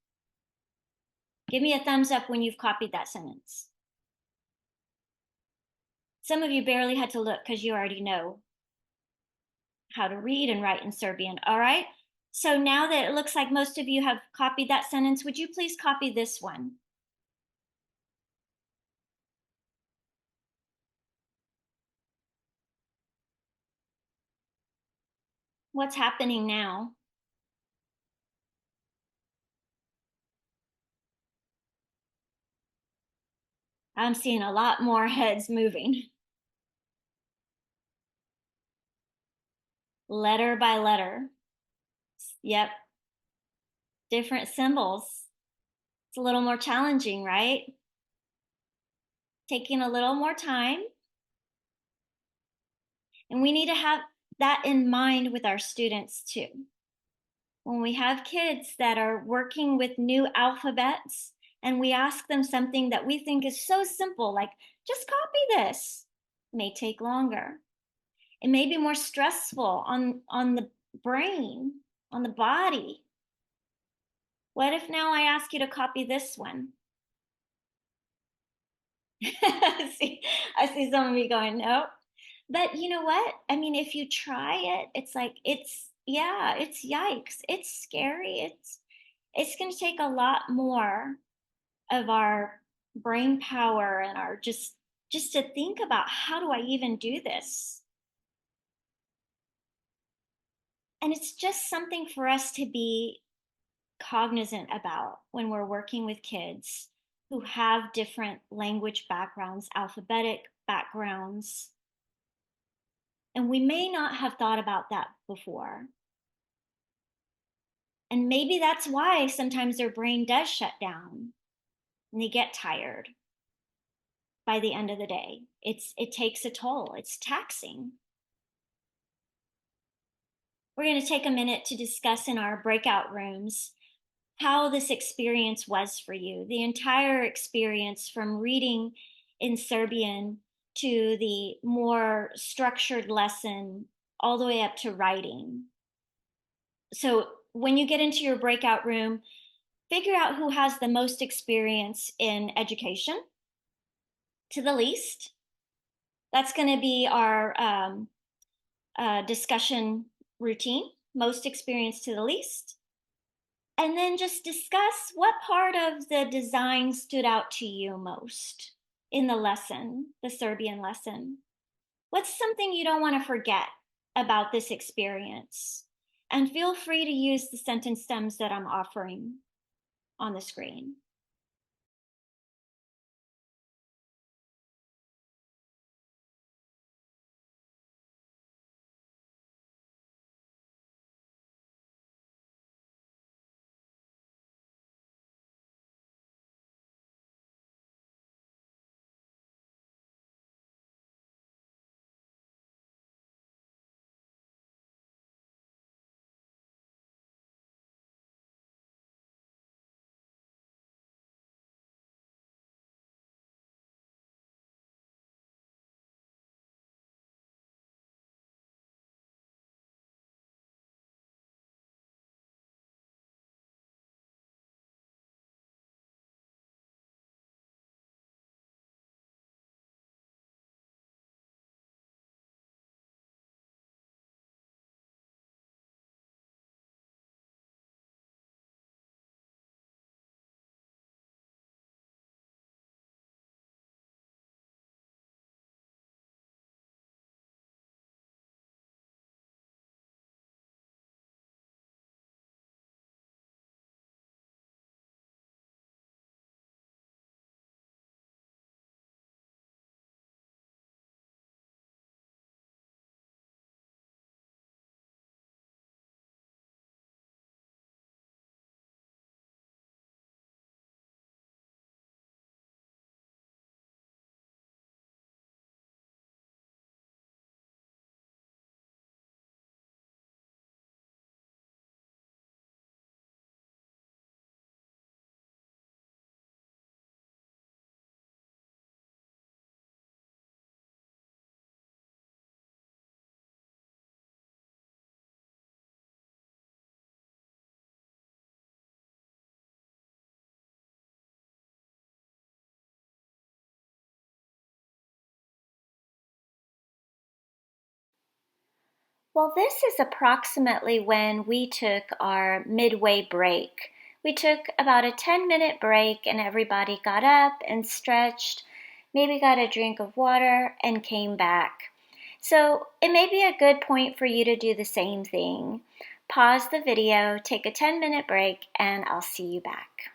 Give me a thumbs up when you've copied that sentence. Some of you barely had to look because you already know how to read and write in Serbian. All right. So now that it looks like most of you have copied that sentence, would you please copy this one? What's happening now? I'm seeing a lot more heads moving. Letter by letter. Yep. Different symbols. It's a little more challenging, right? Taking a little more time. And we need to have that in mind with our students too. When we have kids that are working with new alphabets and we ask them something that we think is so simple, like just copy this, it may take longer. It may be more stressful on the brain, on the body. What if now I ask you to copy this one? I see some of you going, nope. But you know what? I mean, if you try it, it's like yeah, it's yikes. It's scary. It's going to take a lot more of our brain power and our just to think about how do I even do this? And it's just something for us to be cognizant about when we're working with kids who have different language backgrounds, alphabetic backgrounds. And we may not have thought about that before. And maybe that's why sometimes their brain does shut down and they get tired by the end of the day. It takes a toll. It's taxing. We're going to take a minute to discuss in our breakout rooms how this experience was for you, the entire experience from reading in Serbian to the more structured lesson, all the way up to writing. So when you get into your breakout room, figure out who has the most experience in education to the least. That's going to be our discussion routine, most experience to the least. And then just discuss what part of the design stood out to you most in the lesson, the Serbian lesson. What's something you don't want to forget about this experience? And feel free to use the sentence stems that I'm offering on the screen. Well, this is approximately when we took our midway break. We took about a 10-minute break and everybody got up and stretched, maybe got a drink of water and came back. So it may be a good point for you to do the same thing. Pause the video, take a 10-minute break, and I'll see you back.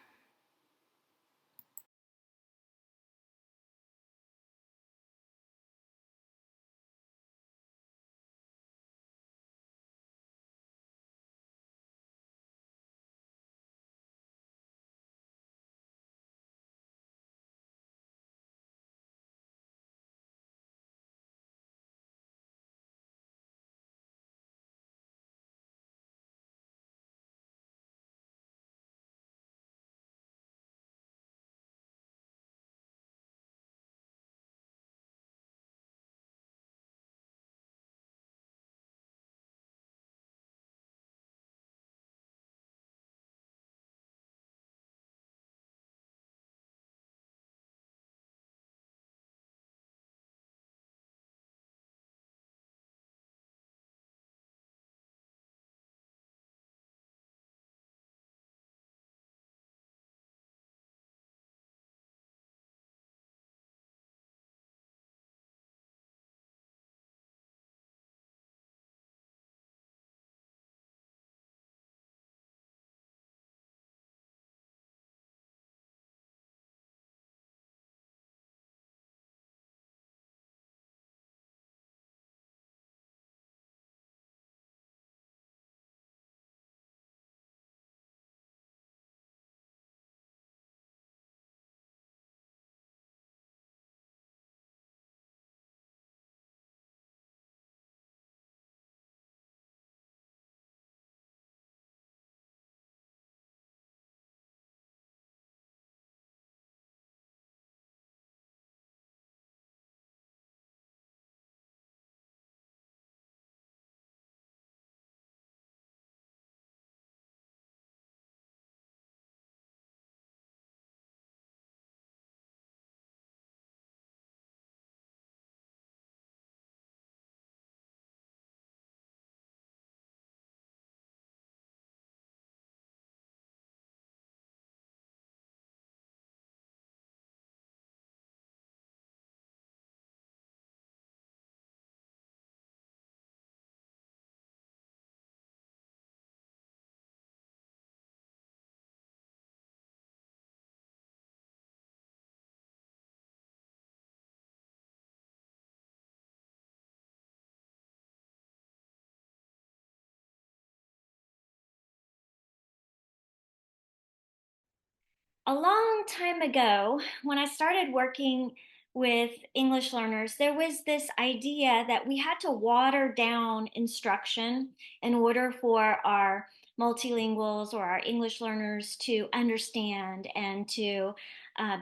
A long time ago, when I started working with English learners, there was this idea that we had to water down instruction in order for our multilinguals or our English learners to understand and to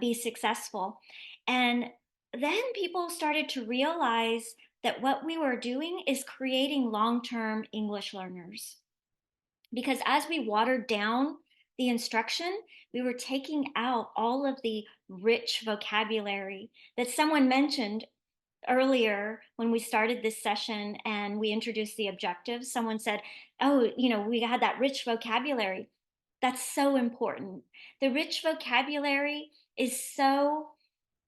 be successful. And then people started to realize that what we were doing is creating long term English learners. Because as we watered down the instruction, we were taking out all of the rich vocabulary that someone mentioned earlier when we started this session and we introduced the objectives. Someone said, oh, we had that rich vocabulary. That's so important. The rich vocabulary is so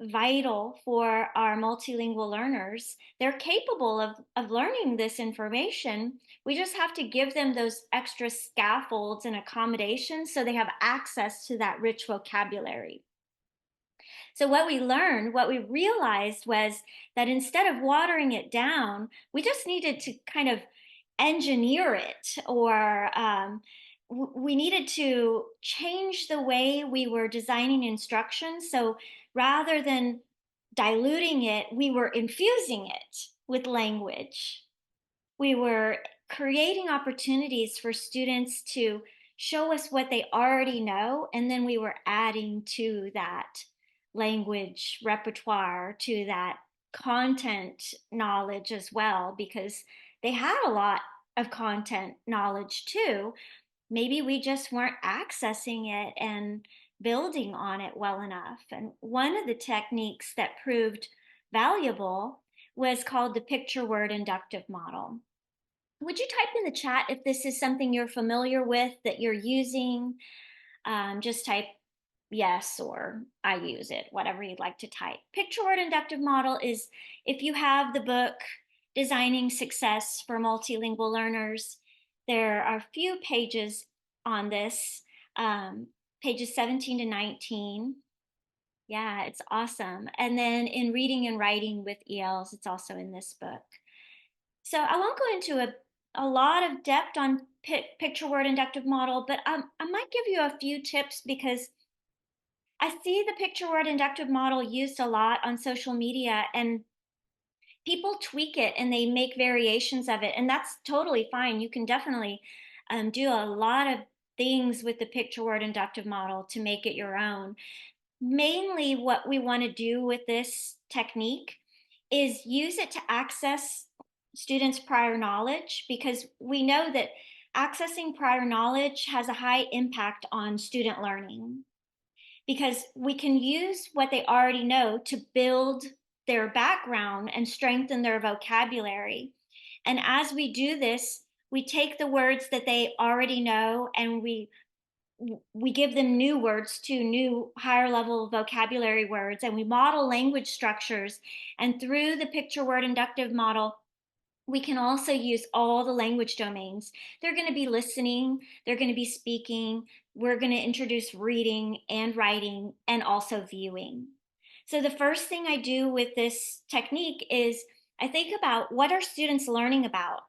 vital for our multilingual learners. They're capable of learning this information. We just have to give them those extra scaffolds and accommodations so they have access to that rich vocabulary. So, what we learned, what we realized was that instead of watering it down, we just needed to kind of engineer it, or we needed to change the way we were designing instruction. So, rather than diluting it, we were infusing it with language. We were creating opportunities for students to show us what they already know, and then we were adding to that language repertoire, to that content knowledge as well, because they had a lot of content knowledge too. Maybe we just weren't accessing it and building on it well enough. And one of the techniques that proved valuable was called the picture word inductive model, Would you type in the chat if this is something you're familiar with that you're using? Just type yes or I use it, whatever you'd like to type. Picture word inductive model is, if you have the book Designing Success for Multilingual Learners, there are a few pages on this, pages 17 to 19. Yeah, it's awesome. And then in Reading and Writing with ELs, it's also in this book. So I won't go into a lot of depth on picture word inductive model, but I might give you a few tips because I see the picture word inductive model used a lot on social media, and people tweak it and they make variations of it. And that's totally fine. You can definitely do a lot of things with the picture word inductive model to make it your own. Mainly, what we want to do with this technique is use it to access students' prior knowledge, because we know that accessing prior knowledge has a high impact on student learning, because we can use what they already know to build their background and strengthen their vocabulary. And as we do this, we take the words that they already know and we give them new words, to new higher level vocabulary words, and we model language structures. And through the picture word inductive model, we can also use all the language domains. They're going to be listening, they're going to be speaking, we're going to introduce reading and writing and also viewing. So the first thing I do with this technique is I think about, what are students learning about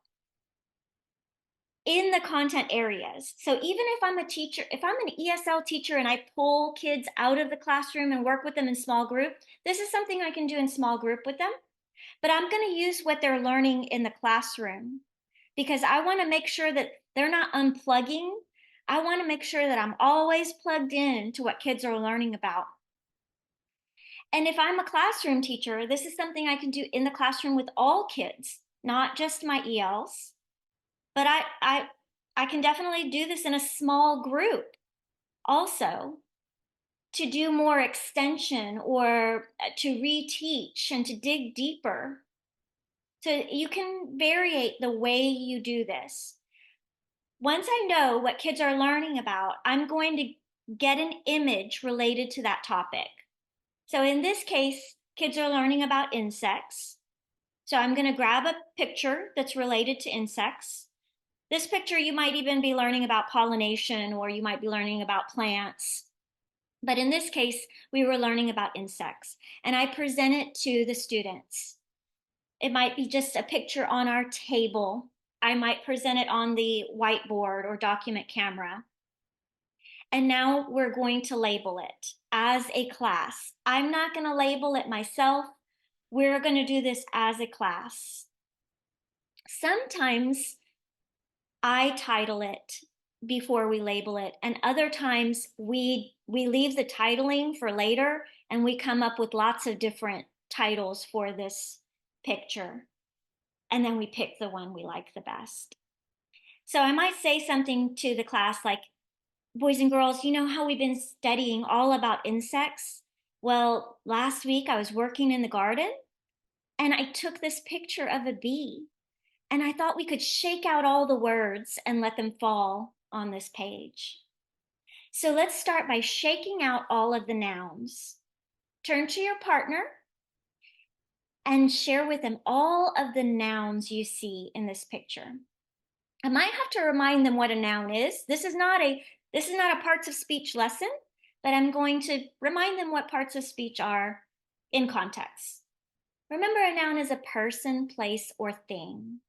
in the content areas? So even if I'm a teacher, if I'm an ESL teacher and I pull kids out of the classroom and work with them in small group, this is something I can do in small group with them. But I'm going to use what they're learning in the classroom, because I want to make sure that they're not unplugging. I want to make sure that I'm always plugged in to what kids are learning about. And if I'm a classroom teacher, this is something I can do in the classroom with all kids, not just my ELs. But I can definitely do this in a small group also, to do more extension or to reteach and to dig deeper. So you can variate the way you do this. Once I know what kids are learning about, I'm going to get an image related to that topic. So in this case, kids are learning about insects. So I'm going to grab a picture that's related to insects. This picture, you might even be learning about pollination, or you might be learning about plants. But in this case, we were learning about insects. And I present it to the students. It might be just a picture on our table. I might present it on the whiteboard or document camera. And now we're going to label it as a class. I'm not going to label it myself. We're going to do this as a class. Sometimes I title it before we label it, and other times we leave the titling for later and we come up with lots of different titles for this picture, and then we pick the one we like the best. So I might say something to the class like, boys and girls, you know how we've been studying all about insects? Well, last week I was working in the garden and I took this picture of a bee, and I thought we could shake out all the words and let them fall on this page. So let's start by shaking out all of the nouns. Turn to your partner and share with them all of the nouns you see in this picture. I might have to remind them what a noun is. This is not a parts of speech lesson, but I'm going to remind them what parts of speech are in context. Remember, a noun is a person, place, or thing.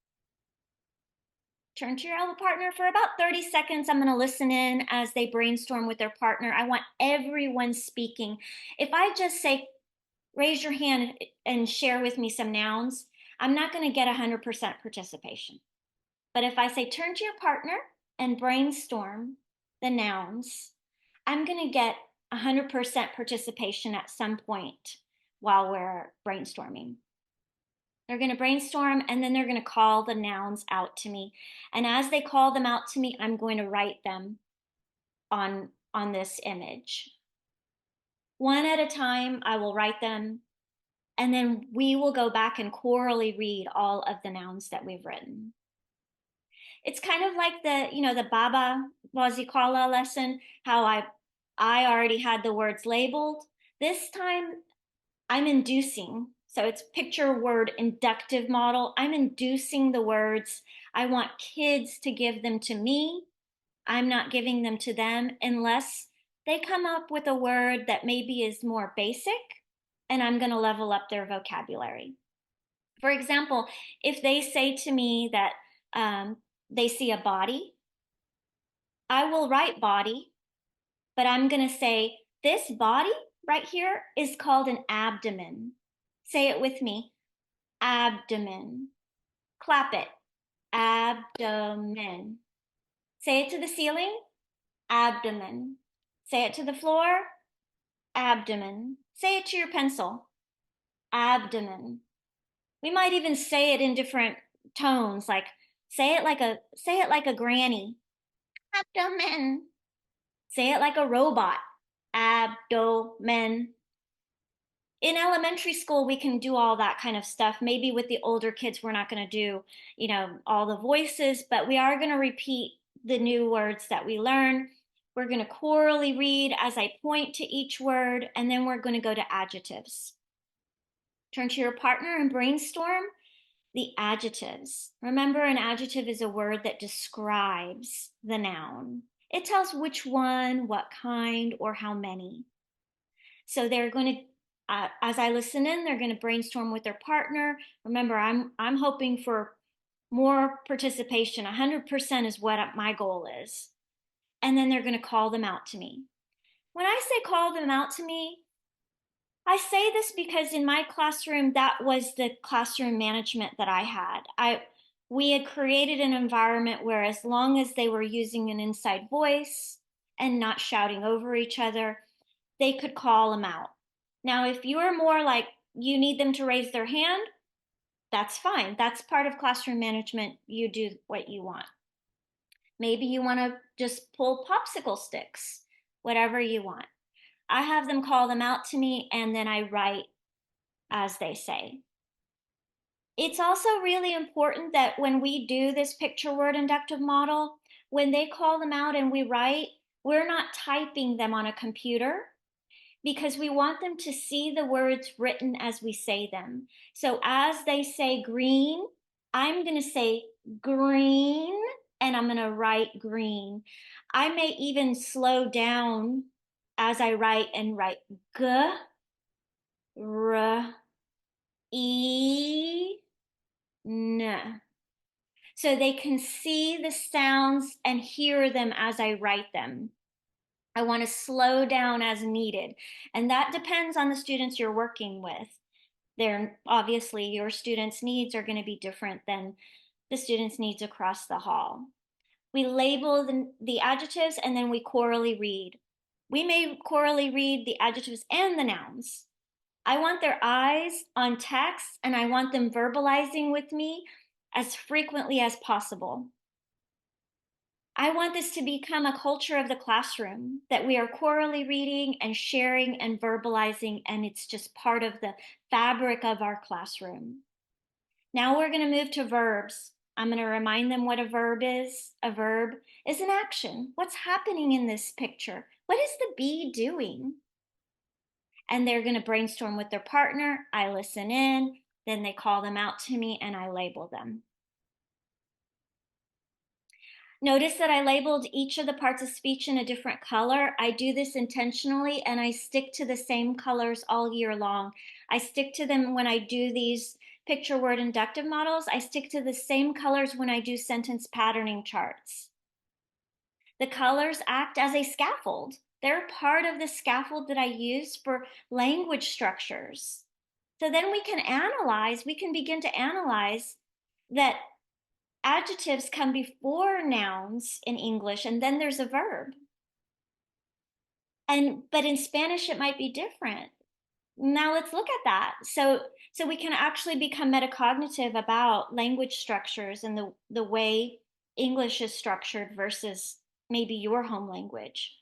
Turn to your elbow partner for about 30 seconds. I'm going to listen in as they brainstorm with their partner. I want everyone speaking. If I just say, raise your hand and share with me some nouns, I'm not going to get 100% participation. But if I say, turn to your partner and brainstorm the nouns, I'm going to get 100% participation at some point while we're brainstorming. They're going to brainstorm and then they're going to call the nouns out to me. And as they call them out to me, I'm going to write them on this image. One at a time, I will write them, and then we will go back and quarterly read all of the nouns that we've written. It's kind of like the Baba Wazikala lesson, how I already had the words labeled. This time I'm inducing. So it's picture word inductive model. I'm inducing the words. I want kids to give them to me. I'm not giving them to them unless they come up with a word that maybe is more basic, and I'm going to level up their vocabulary. For example, if they say to me that they see a body, I will write body, but I'm going to say this body right here is called an abdomen. Say it with me, abdomen. Clap it, abdomen. Say it to the ceiling, abdomen. Say it to the floor, abdomen. Say it to your pencil, abdomen. We might even say it in different tones, like say it like a granny, abdomen. Say it like a robot, abdomen. In elementary school, we can do all that kind of stuff. Maybe with the older kids, we're not going to do, all the voices, but we are going to repeat the new words that we learn. We're going to chorally read as I point to each word, and then we're going to go to adjectives. Turn to your partner and brainstorm the adjectives. Remember, an adjective is a word that describes the noun. It tells which one, what kind, or how many. So they're going to, as I listen in, they're going to brainstorm with their partner. Remember, I'm hoping for more participation. 100% is what my goal is. And then they're going to call them out to me. When I say call them out to me, I say this because in my classroom, that was the classroom management that I had. We had created an environment where as long as they were using an inside voice and not shouting over each other, they could call them out. Now, if you are more like you need them to raise their hand, that's fine. That's part of classroom management. You do what you want. Maybe you want to just pull popsicle sticks, whatever you want. I have them call them out to me, and then I write as they say. It's also really important that when we do this picture word inductive model, when they call them out and we write, we're not typing them on a computer because we want them to see the words written as we say them. So as they say green, I'm going to say green and I'm going to write green. I may even slow down as I write and write g, r, e, n. So they can see the sounds and hear them as I write them. I want to slow down as needed. And that depends on the students you're working with. They're obviously your students' needs are going to be different than the students' needs across the hall. We label the adjectives and then we chorally read. We may chorally read the adjectives and the nouns. I want their eyes on text and I want them verbalizing with me as frequently as possible. I want this to become a culture of the classroom that we are chorally reading and sharing and verbalizing, and it's just part of the fabric of our classroom. Now we're going to move to verbs. I'm going to remind them what a verb is. A verb is an action. What's happening in this picture? What is the bee doing? And they're going to brainstorm with their partner. I listen in, then they call them out to me, and I label them. Notice that I labeled each of the parts of speech in a different color. I do this intentionally and I stick to the same colors all year long. I stick to them when I do these picture word inductive models. I stick to the same colors when I do sentence patterning charts. The colors act as a scaffold. They're part of the scaffold that I use for language structures. So then we can begin to analyze that adjectives come before nouns in English, and then there's a verb. But in Spanish, it might be different. Now let's look at that. So we can actually become metacognitive about language structures and the way English is structured versus maybe your home language.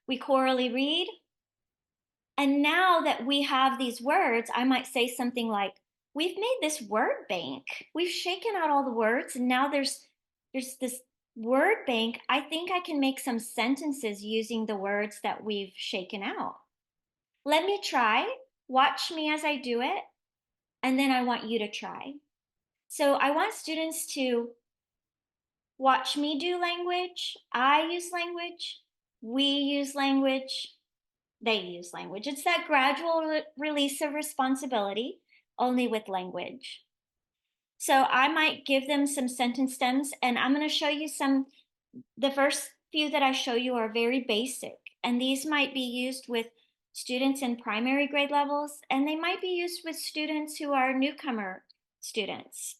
We chorally read. And now that we have these words, I might say something like, we've made this word bank. We've shaken out all the words, and now there's There's this word bank. I think I can make some sentences using the words that we've shaken out. Let me try. Watch me as I do it. And then I want you to try. So I want students to watch me do language. I use language. We use language. They use language. It's that gradual release of responsibility, only with language. So I might give them some sentence stems, and I'm going to show you some. The first few that I show you are very basic, and these might be used with students in primary grade levels, and they might be used with students who are newcomer students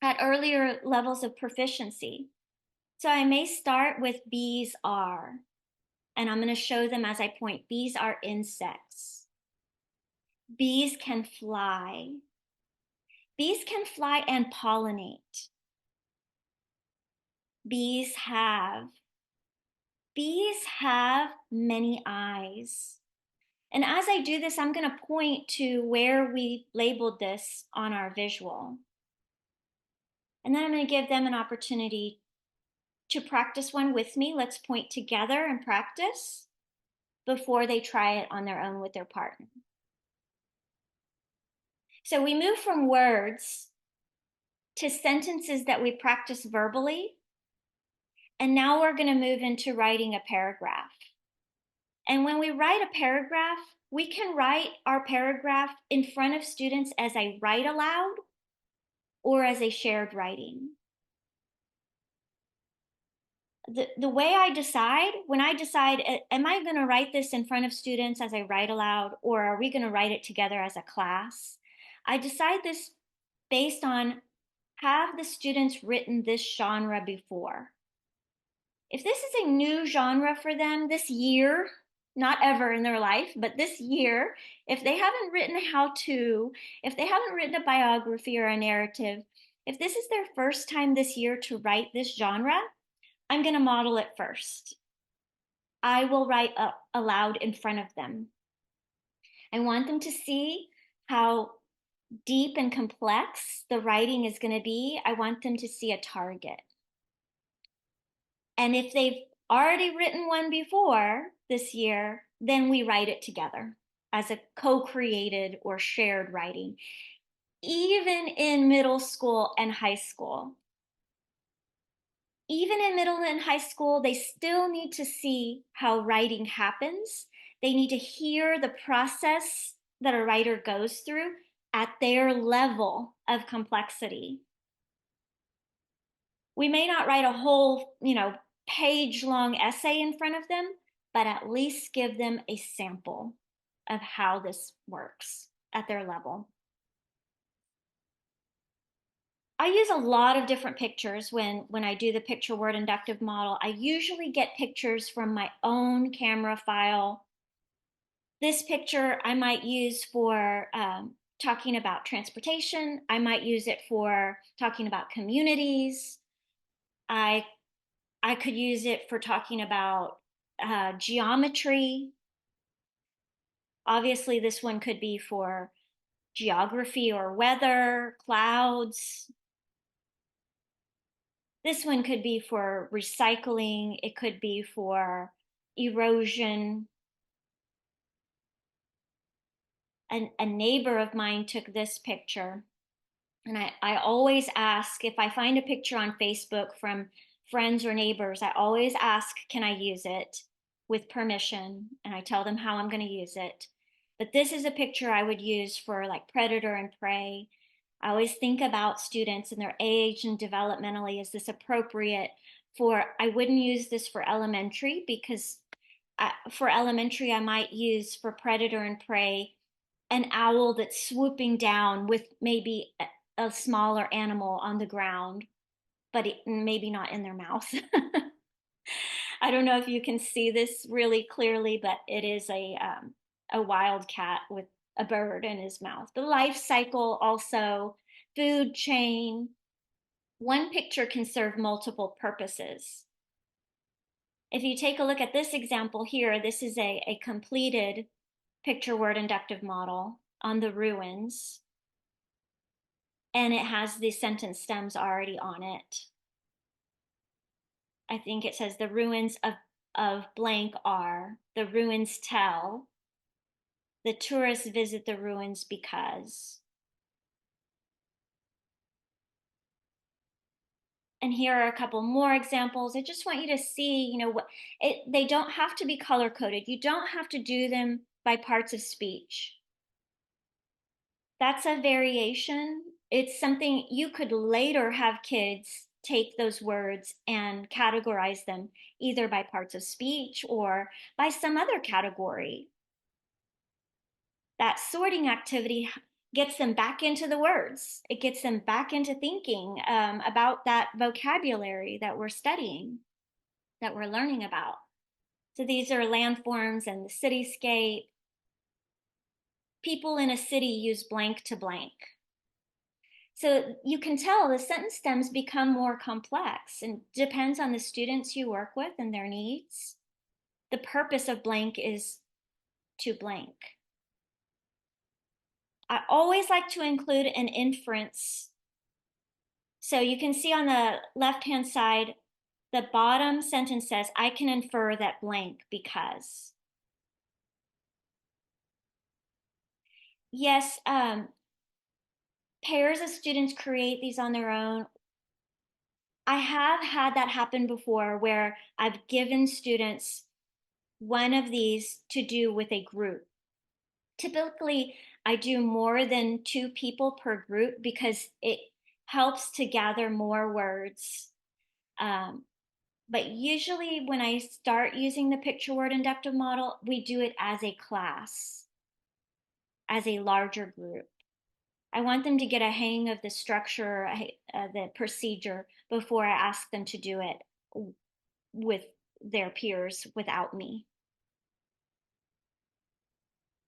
at earlier levels of proficiency. So I may start with bees are, and I'm going to show them as I point. Bees are insects. Bees can fly. Bees can fly and pollinate. Bees have. Bees have many eyes. And as I do this, I'm going to point to where we labeled this on our visual. And then I'm going to give them an opportunity to practice one with me. Let's point together and practice before they try it on their own with their partner. So we move from words to sentences that we practice verbally. And now we're going to move into writing a paragraph. And when we write a paragraph, we can write our paragraph in front of students as a write aloud or as a shared writing. The way I decide, when I decide, am I going to write this in front of students as I write aloud, or are we going to write it together as a class? I decide this based on, have the students written this genre before? If this is a new genre for them this year, not ever in their life, but this year, if they haven't written a how-to, if they haven't written a biography or a narrative, if this is their first time this year to write this genre, I'm going to model it first. I will write aloud in front of them. I want them to see how deep and complex the writing is going to be. I want them to see a target. And if they've already written one before this year, then we write it together as a co-created or shared writing. Even in middle school and high school, even in middle and high school, they still need to see how writing happens. They need to hear the process that a writer goes through at their level of complexity. We may not write a whole, page-long essay in front of them, but at least give them a sample of how this works at their level. I use a lot of different pictures when I do the picture word inductive model. I usually get pictures from my own camera file. This picture I might use for talking about transportation. I might use it for talking about communities. I could use it for talking about geometry. Obviously, this one could be for geography or weather, clouds. This one could be for recycling. It could be for erosion. A neighbor of mine took this picture. And I always ask, if I find a picture on Facebook from friends or neighbors, I always ask, can I use it with permission? And I tell them how I'm going to use it. But this is a picture I would use for like predator and prey. I always think about students and their age and developmentally. Is this appropriate for, I wouldn't use this for elementary because for elementary, I might use for predator and prey an owl that's swooping down with maybe a smaller animal on the ground, but maybe not in their mouth. I don't know if you can see this really clearly, but it is a wildcat with a bird in his mouth. The life cycle also, food chain. One picture can serve multiple purposes. If you take a look at this example here, this is a completed picture word inductive model on the ruins. And it has the sentence stems already on it. I think it says the ruins of blank are, the ruins tell, the tourists visit the ruins because. And here are a couple more examples. I just want you to see, they don't have to be color coded. You don't have to do them by parts of speech. That's a variation. It's something you could later have kids take those words and categorize them either by parts of speech or by some other category. That sorting activity gets them back into the words. It gets them back into thinking about that vocabulary that we're studying, that we're learning about. So these are landforms and the cityscape. People in a city use blank to blank. So you can tell the sentence stems become more complex and depends on the students you work with and their needs. The purpose of blank is to blank. I always like to include an inference. So you can see on the left-hand side, the bottom sentence says, I can infer that blank because. Yes, pairs of students create these on their own. I have had that happen before where I've given students one of these to do with a group. Typically, I do more than 2 people per group because it helps to gather more words. But usually when I start using the picture word inductive model, we do it as a class, as a larger group. I want them to get a hang of the structure, the procedure before I ask them to do it with their peers without me.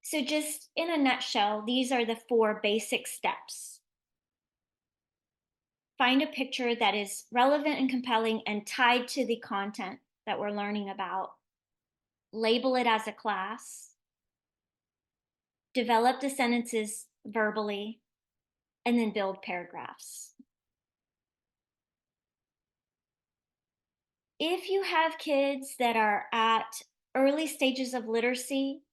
So just in a nutshell, these are the 4 basic steps. Find a picture that is relevant and compelling and tied to the content that we're learning about. Label it as a class. Develop the sentences verbally, and then build paragraphs. If you have kids that are at early stages of literacy,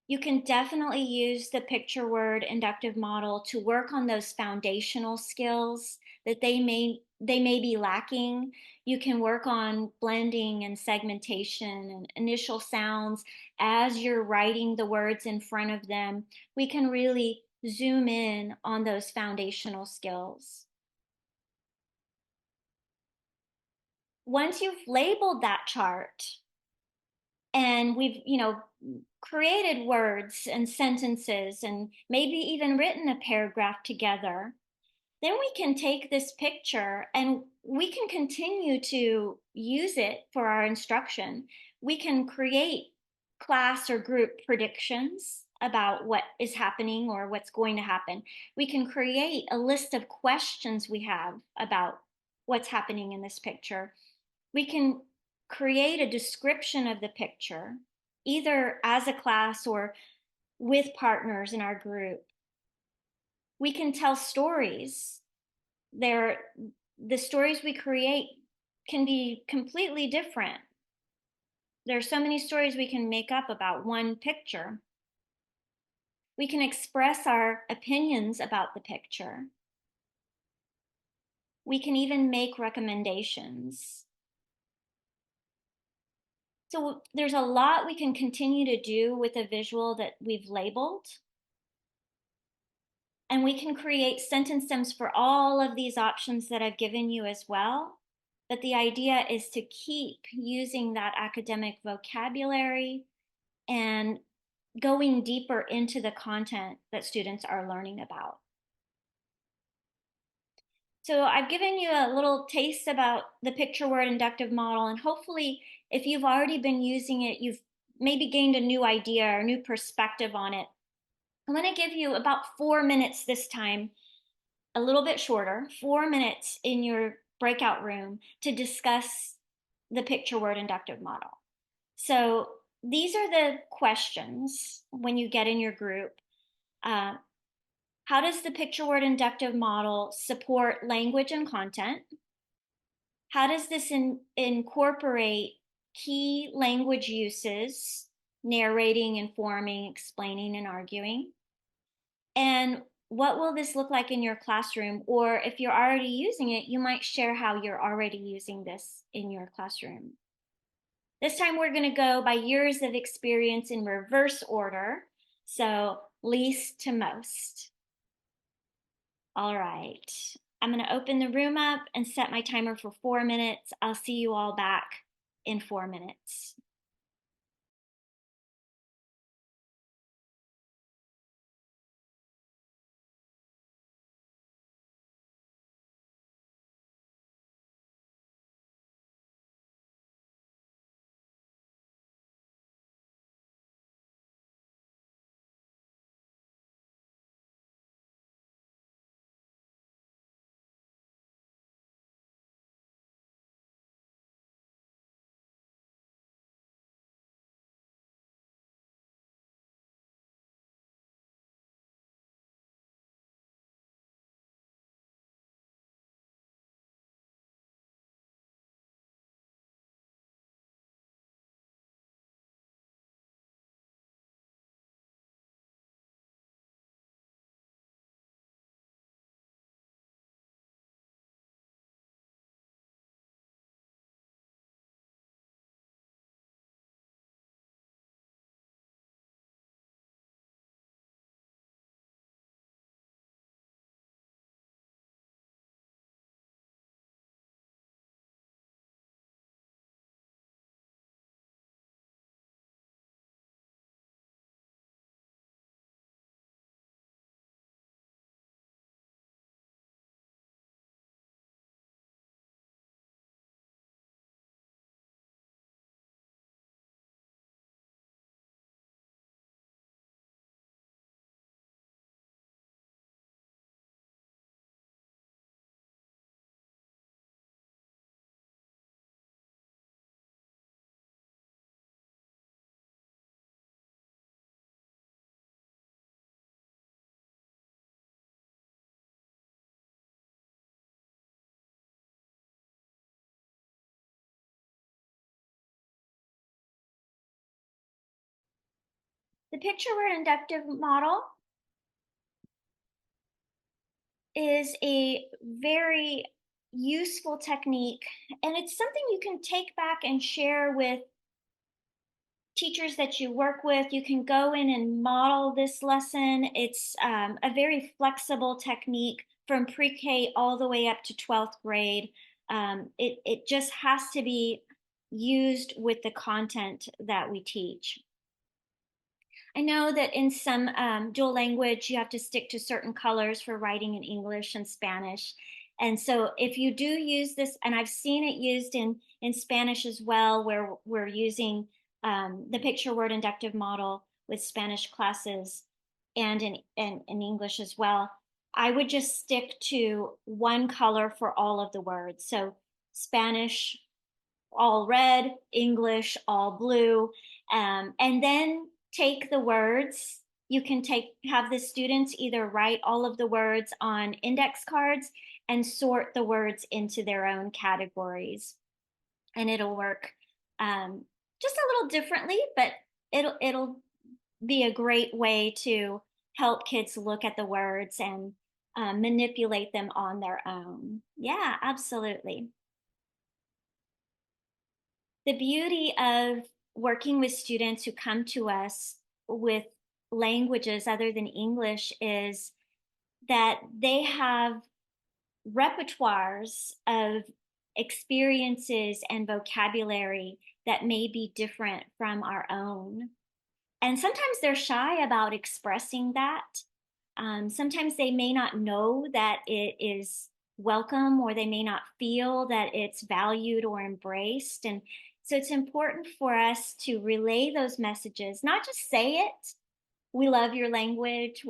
you can definitely use the picture word inductive model to work on those foundational skills that they may be lacking. You can work on blending and segmentation and initial sounds as you're writing the words in front of them. We can really zoom in on those foundational skills. Once you've labeled that chart, and we've created words and sentences and maybe even written a paragraph together, then we can take this picture and we can continue to use it for our instruction. We can create class or group predictions about what is happening or what's going to happen. We can create a list of questions we have about what's happening in this picture. We can create a description of the picture, either as a class or with partners in our group. We can tell stories. The stories we create can be completely different. There are so many stories we can make up about one picture. We can express our opinions about the picture. We can even make recommendations. So there's a lot we can continue to do with a visual that we've labeled. And we can create sentence stems for all of these options that I've given you as well. But the idea is to keep using that academic vocabulary and going deeper into the content that students are learning about. So I've given you a little taste about the picture word inductive model, and hopefully if you've already been using it, you've maybe gained a new idea or a new perspective on it. I'm going to give you about 4 minutes this time, a little bit shorter, 4 minutes in your breakout room to discuss the picture word inductive model. So these are the questions when you get in your group. How does the picture word inductive model support language and content? How does this incorporate key language uses, narrating, informing, explaining, and arguing? And what will this look like in your classroom? Or if you're already using it, you might share how you're already using this in your classroom. This time we're going to go by years of experience in reverse order. So least to most. All right. I'm going to open the room up and set my timer for 4 minutes. I'll see you all back in 4 minutes. The picture word inductive model is a very useful technique, and it's something you can take back and share with teachers that you work with. You can go in and model this lesson. It's a very flexible technique from pre-K all the way up to 12th grade. It just has to be used with the content that we teach. I know that in some dual language, you have to stick to certain colors for writing in English and Spanish. And so if you do use this, and I've seen it used in Spanish as well, where we're using the picture word inductive model with Spanish classes and in English as well, I would just stick to one color for all of the words. So Spanish, all red, English, all blue. And then take the words. You can have the students either write all of the words on index cards and sort the words into their own categories. And it'll work just a little differently, but it'll be a great way to help kids look at the words and manipulate them on their own. Yeah, absolutely. The beauty of working with students who come to us with languages other than English is that they have repertoires of experiences and vocabulary that may be different from our own. And sometimes they're shy about expressing that. Sometimes they may not know that it is welcome, or they may not feel that it's valued or embraced. And so it's important for us to relay those messages, not just say it, we love your language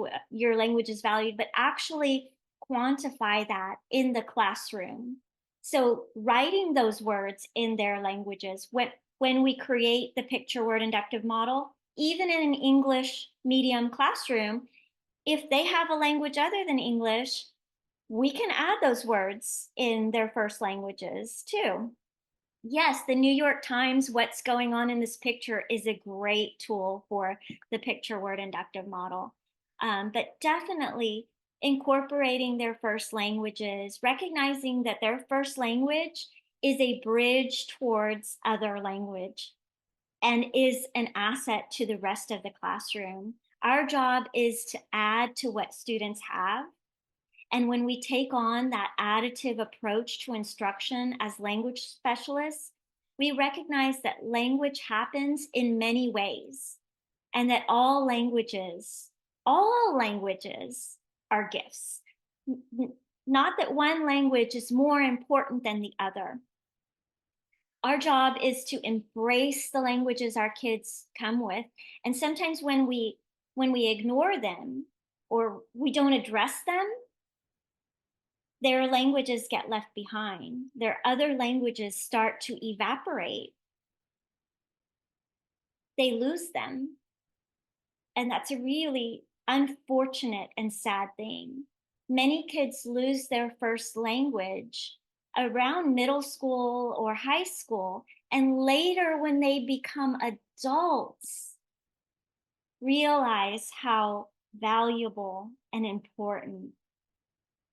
is valued, but actually quantify that in the classroom. So writing those words in their languages, when we create the picture word inductive model, even in an English medium classroom, if they have a language other than English, We can add those words in their first languages too. Yes, the New York Times, What's Going On in This Picture is a great tool for the picture word inductive model. But definitely incorporating their first languages, recognizing that their first language is a bridge towards other language and is an asset to the rest of the classroom. Our job is to add to what students have. And when we take on that additive approach to instruction as language specialists, we recognize that language happens in many ways and that all languages are gifts. Not that one language is more important than the other. Our job is to embrace the languages our kids come with. And sometimes when we ignore them or we don't address them, their languages get left behind. Their other languages start to evaporate. They lose them. And that's a really unfortunate and sad thing. Many kids lose their first language around middle school or high school, and later when they become adults, realize how valuable and important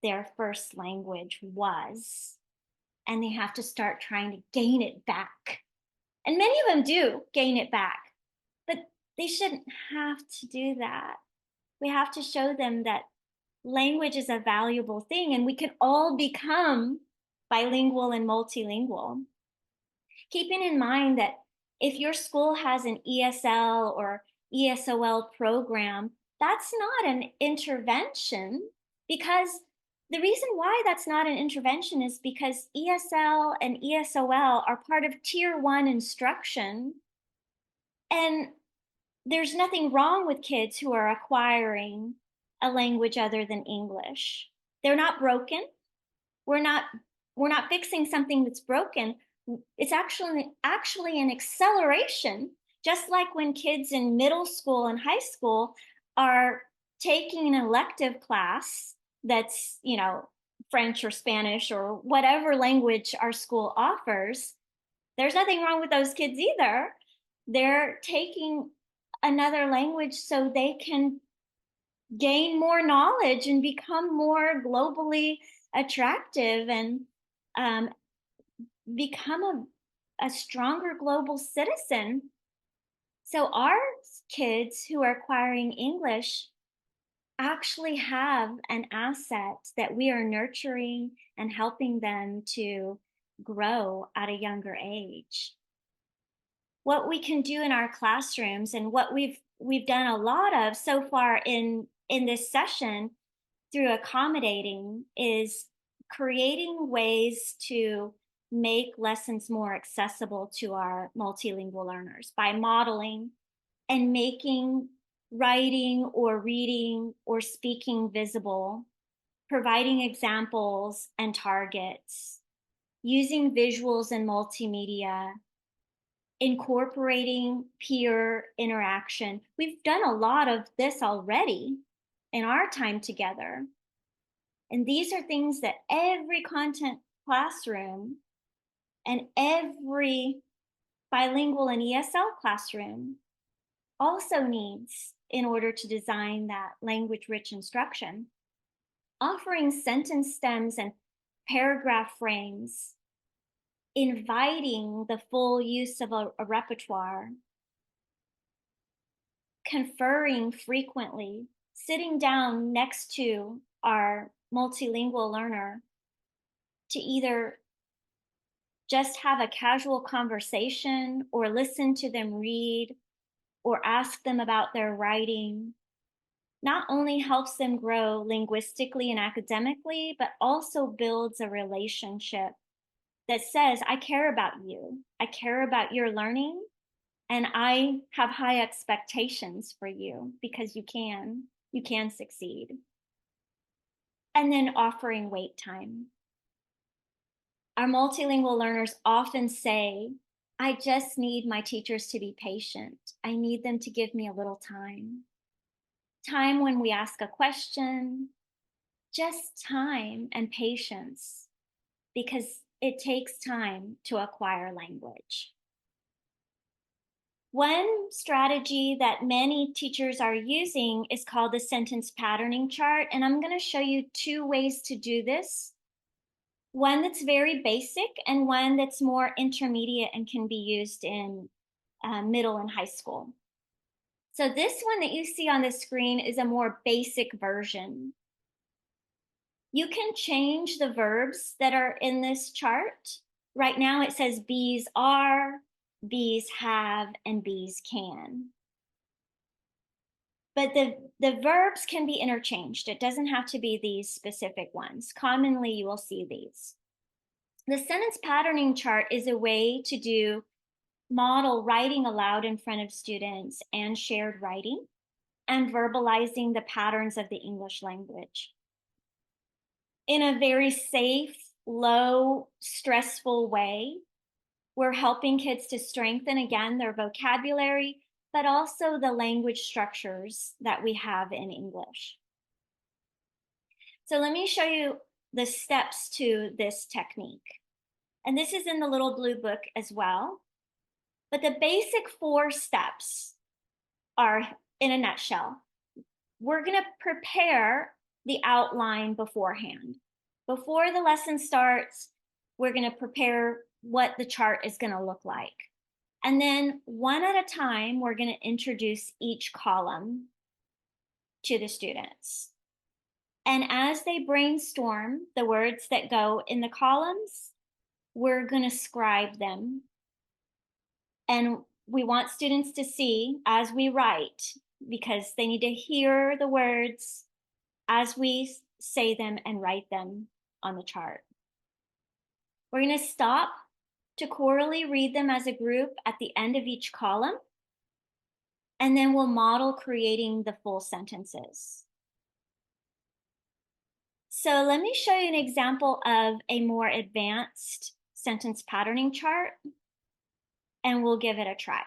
their first language was, and they have to start trying to gain it back. And many of them do gain it back, but they shouldn't have to do that. We have to show them that language is a valuable thing and we can all become bilingual and multilingual. Keeping in mind that if your school has an ESL or ESOL program, that's not an intervention, because the reason why that's not an intervention is because ESL and ESOL are part of tier 1 instruction. And there's nothing wrong with kids who are acquiring a language other than English. They're not broken. We're not fixing something that's broken. It's actually an acceleration, just like when kids in middle school and high school are taking an elective class that's, French or Spanish or whatever language our school offers. There's nothing wrong with those kids either. They're taking another language so they can gain more knowledge and become more globally attractive and become a stronger global citizen. So our kids who are acquiring English actually have an asset that we are nurturing and helping them to grow at a younger age. What we can do in our classrooms and what we've done a lot of so far in this session through accommodating is creating ways to make lessons more accessible to our multilingual learners by modeling and making writing or reading or speaking visible, providing examples and targets, using visuals and multimedia, incorporating peer interaction. We've done a lot of this already in our time together. And these are things that every content classroom and every bilingual and ESL classroom also needs in order to design that language-rich instruction. Offering sentence stems and paragraph frames, inviting the full use of a repertoire, conferring frequently, sitting down next to our multilingual learner to either just have a casual conversation or listen to them read or ask them about their writing, not only helps them grow linguistically and academically, but also builds a relationship that says, I care about you. I care about your learning, and I have high expectations for you because you can succeed. And then offering wait time. Our multilingual learners often say, I just need my teachers to be patient. I need them to give me a little time. Time when we ask a question, just time and patience, because it takes time to acquire language. One strategy that many teachers are using is called the sentence patterning chart. And I'm going to show you two ways to do this. One that's very basic and one that's more intermediate and can be used in middle and high school. So this one that you see on the screen is a more basic version. You can change the verbs that are in this chart. Right now it says bees are, bees have, and bees can. But the verbs can be interchanged. It doesn't have to be these specific ones. Commonly, you will see these. The sentence patterning chart is a way to do model writing aloud in front of students and shared writing and verbalizing the patterns of the English language in a very safe, low, stressful way. We're helping kids to strengthen, again, their vocabulary, but also the language structures that we have in English. So let me show you the steps to this technique. And this is in the little blue book as well. But the basic 4 steps are, in a nutshell, we're going to prepare the outline beforehand. Before the lesson starts, we're going to prepare what the chart is going to look like. And then one at a time, we're going to introduce each column to the students. And as they brainstorm the words that go in the columns, we're going to scribe them. And we want students to see as we write, because they need to hear the words as we say them and write them on the chart. We're going to stop to corally read them as a group at the end of each column, and then we'll model creating the full sentences. So let me show you an example of a more advanced sentence patterning chart, and we'll give it a try.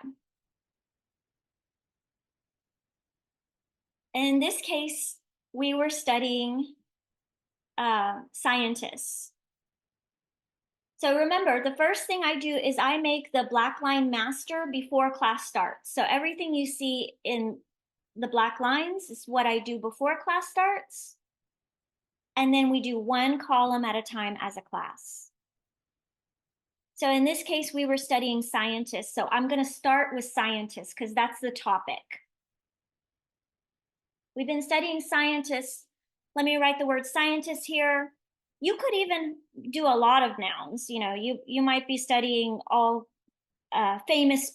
In this case, we were studying scientists. So remember, the first thing I do is I make the black line master before class starts. So everything you see in the black lines is what I do before class starts. And then we do one column at a time as a class. So in this case, we were studying scientists. So I'm going to start with scientists because that's the topic. We've been studying scientists. Let me write the word scientist here. You could even do a lot of nouns. You know, you might be studying all famous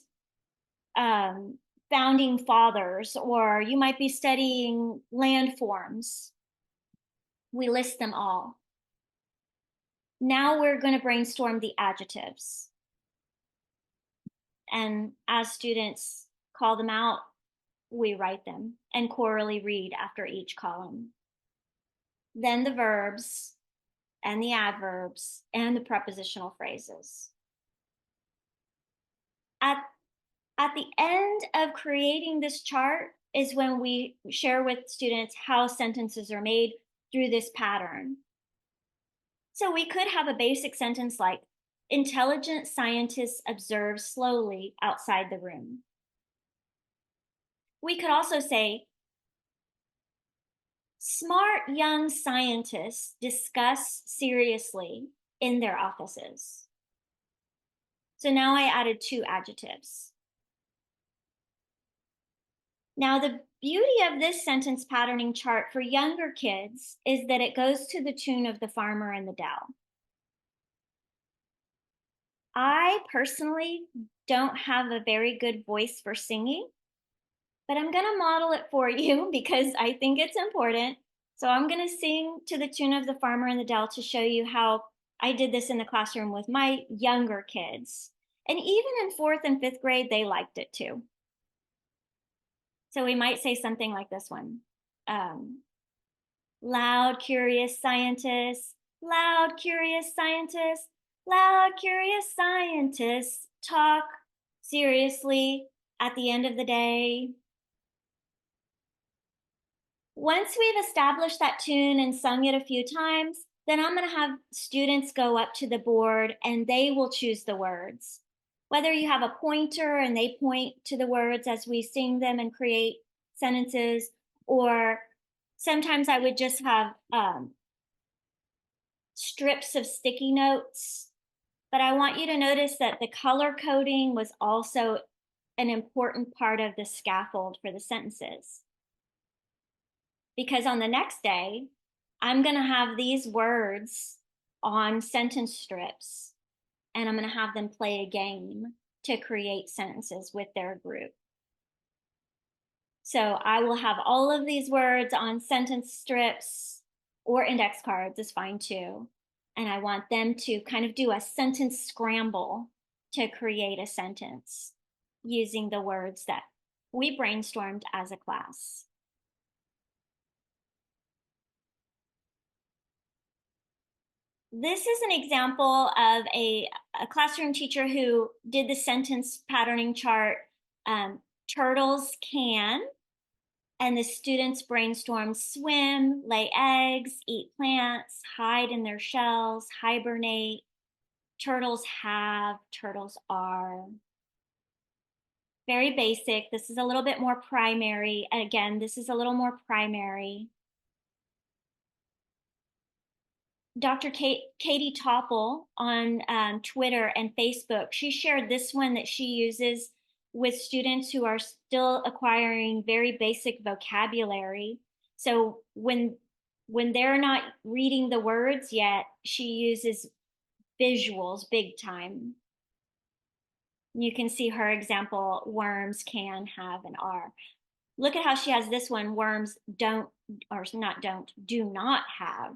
founding fathers, or you might be studying landforms. We list them all. Now we're going to brainstorm the adjectives. And as students call them out, we write them and corally read after each column. Then the verbs and the adverbs and the prepositional phrases. At the end of creating this chart is when we share with students how sentences are made through this pattern. So we could have a basic sentence like, intelligent scientists observe slowly outside the room. We could also say, smart young scientists discuss seriously in their offices. So now I added 2 adjectives. Now the beauty of this sentence patterning chart for younger kids is that it goes to the tune of The Farmer in the Dell. I personally don't have a very good voice for singing, but I'm going to model it for you because I think it's important. So I'm going to sing to the tune of The Farmer in the Dell to show you how I did this in the classroom with my younger kids. And even in 4th and 5th grade, they liked it too. So we might say something like this one. Loud, curious scientists, loud, curious scientists, loud, curious scientists talk seriously at the end of the day. Once we've established that tune and sung it a few times, then I'm going to have students go up to the board and they will choose the words. Whether you have a pointer and they point to the words as we sing them and create sentences, or sometimes I would just have strips of sticky notes. But I want you to notice that the color coding was also an important part of the scaffold for the sentences. Because on the next day, I'm going to have these words on sentence strips and I'm going to have them play a game to create sentences with their group. So I will have all of these words on sentence strips or index cards is fine too. And I want them to kind of do a sentence scramble to create a sentence using the words that we brainstormed as a class. This is an example of a classroom teacher who did the sentence patterning chart. Turtles can, and the students brainstormed swim, lay eggs, eat plants, hide in their shells, hibernate. Turtles have, turtles are. Very basic. This is a little bit more primary. Again, this is a little more primary. Dr. Katie Topple on Twitter and Facebook, she shared this one that she uses with students who are still acquiring very basic vocabulary. So when they're not reading the words yet, she uses visuals big time. You can see her example, worms can, have, and are. Look at how she has this one, worms don't, or not don't, do not have.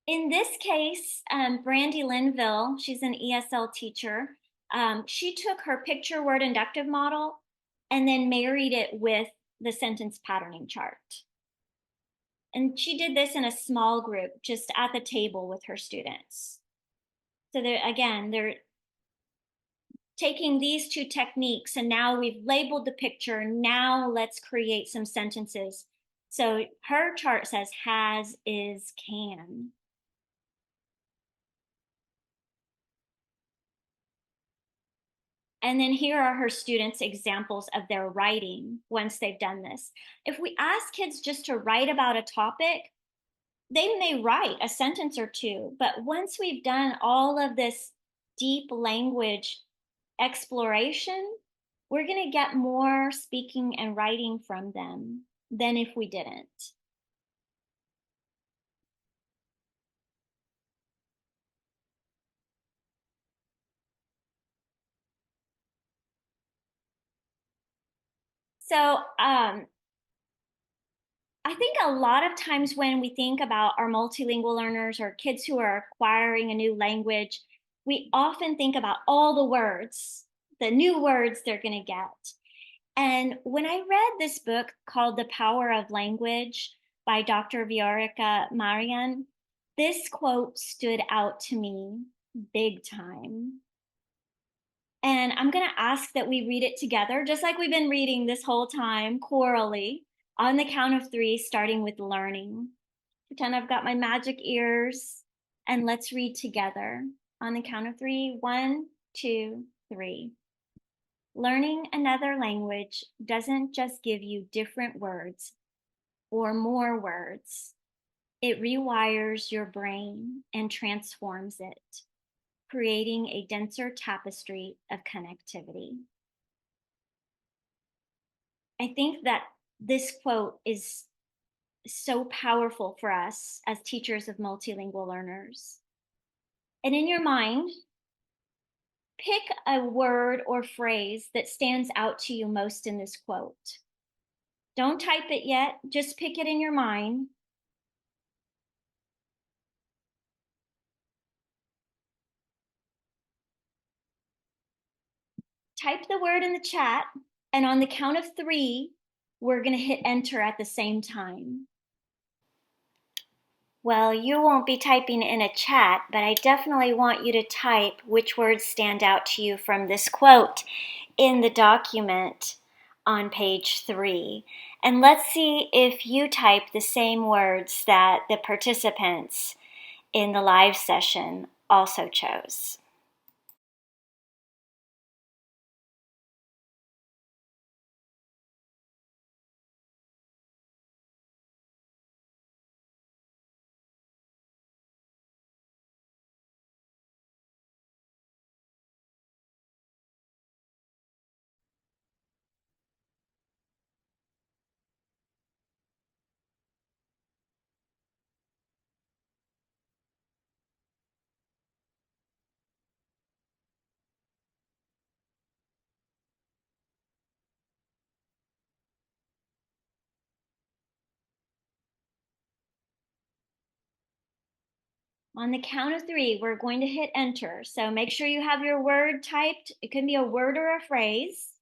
In this case, Brandy Linville, she's an ESL teacher. She took her picture word inductive model and then married it with the sentence patterning chart. And she did this in a small group, just at the table with her students. So they're taking these two techniques and now we've labeled the picture. Now let's create some sentences. So her chart says has, is, can. And then here are her students' examples of their writing once they've done this. If we ask kids just to write about a topic, they may write a sentence or two, but once we've done all of this deep language exploration, we're going to get more speaking and writing from them than if we didn't. So I think a lot of times when we think about our multilingual learners or kids who are acquiring a new language, we often think about all the words, the new words they're going to get. And when I read this book called The Power of Language by Dr. Viorica Marian, this quote stood out to me big time. And I'm going to ask that we read it together, just like we've been reading this whole time, chorally, on the count of three, starting with learning. Pretend I've got my magic ears, and let's read together. On the count of three, 1, 2, 3. Learning another language doesn't just give you different words or more words. It rewires your brain and transforms it, creating a denser tapestry of connectivity. I think that this quote is so powerful for us as teachers of multilingual learners. And in your mind, pick a word or phrase that stands out to you most in this quote. Don't type it yet, just pick it in your mind. Type the word in the chat, and on the count of three, we're going to hit enter at the same time. Well, you won't be typing in a chat, but I definitely want you to type which words stand out to you from this quote in the document on page 3. And let's see if you type the same words that the participants in the live session also chose. On the count of 3, we're going to hit enter. So make sure you have your word typed. It can be a word or a phrase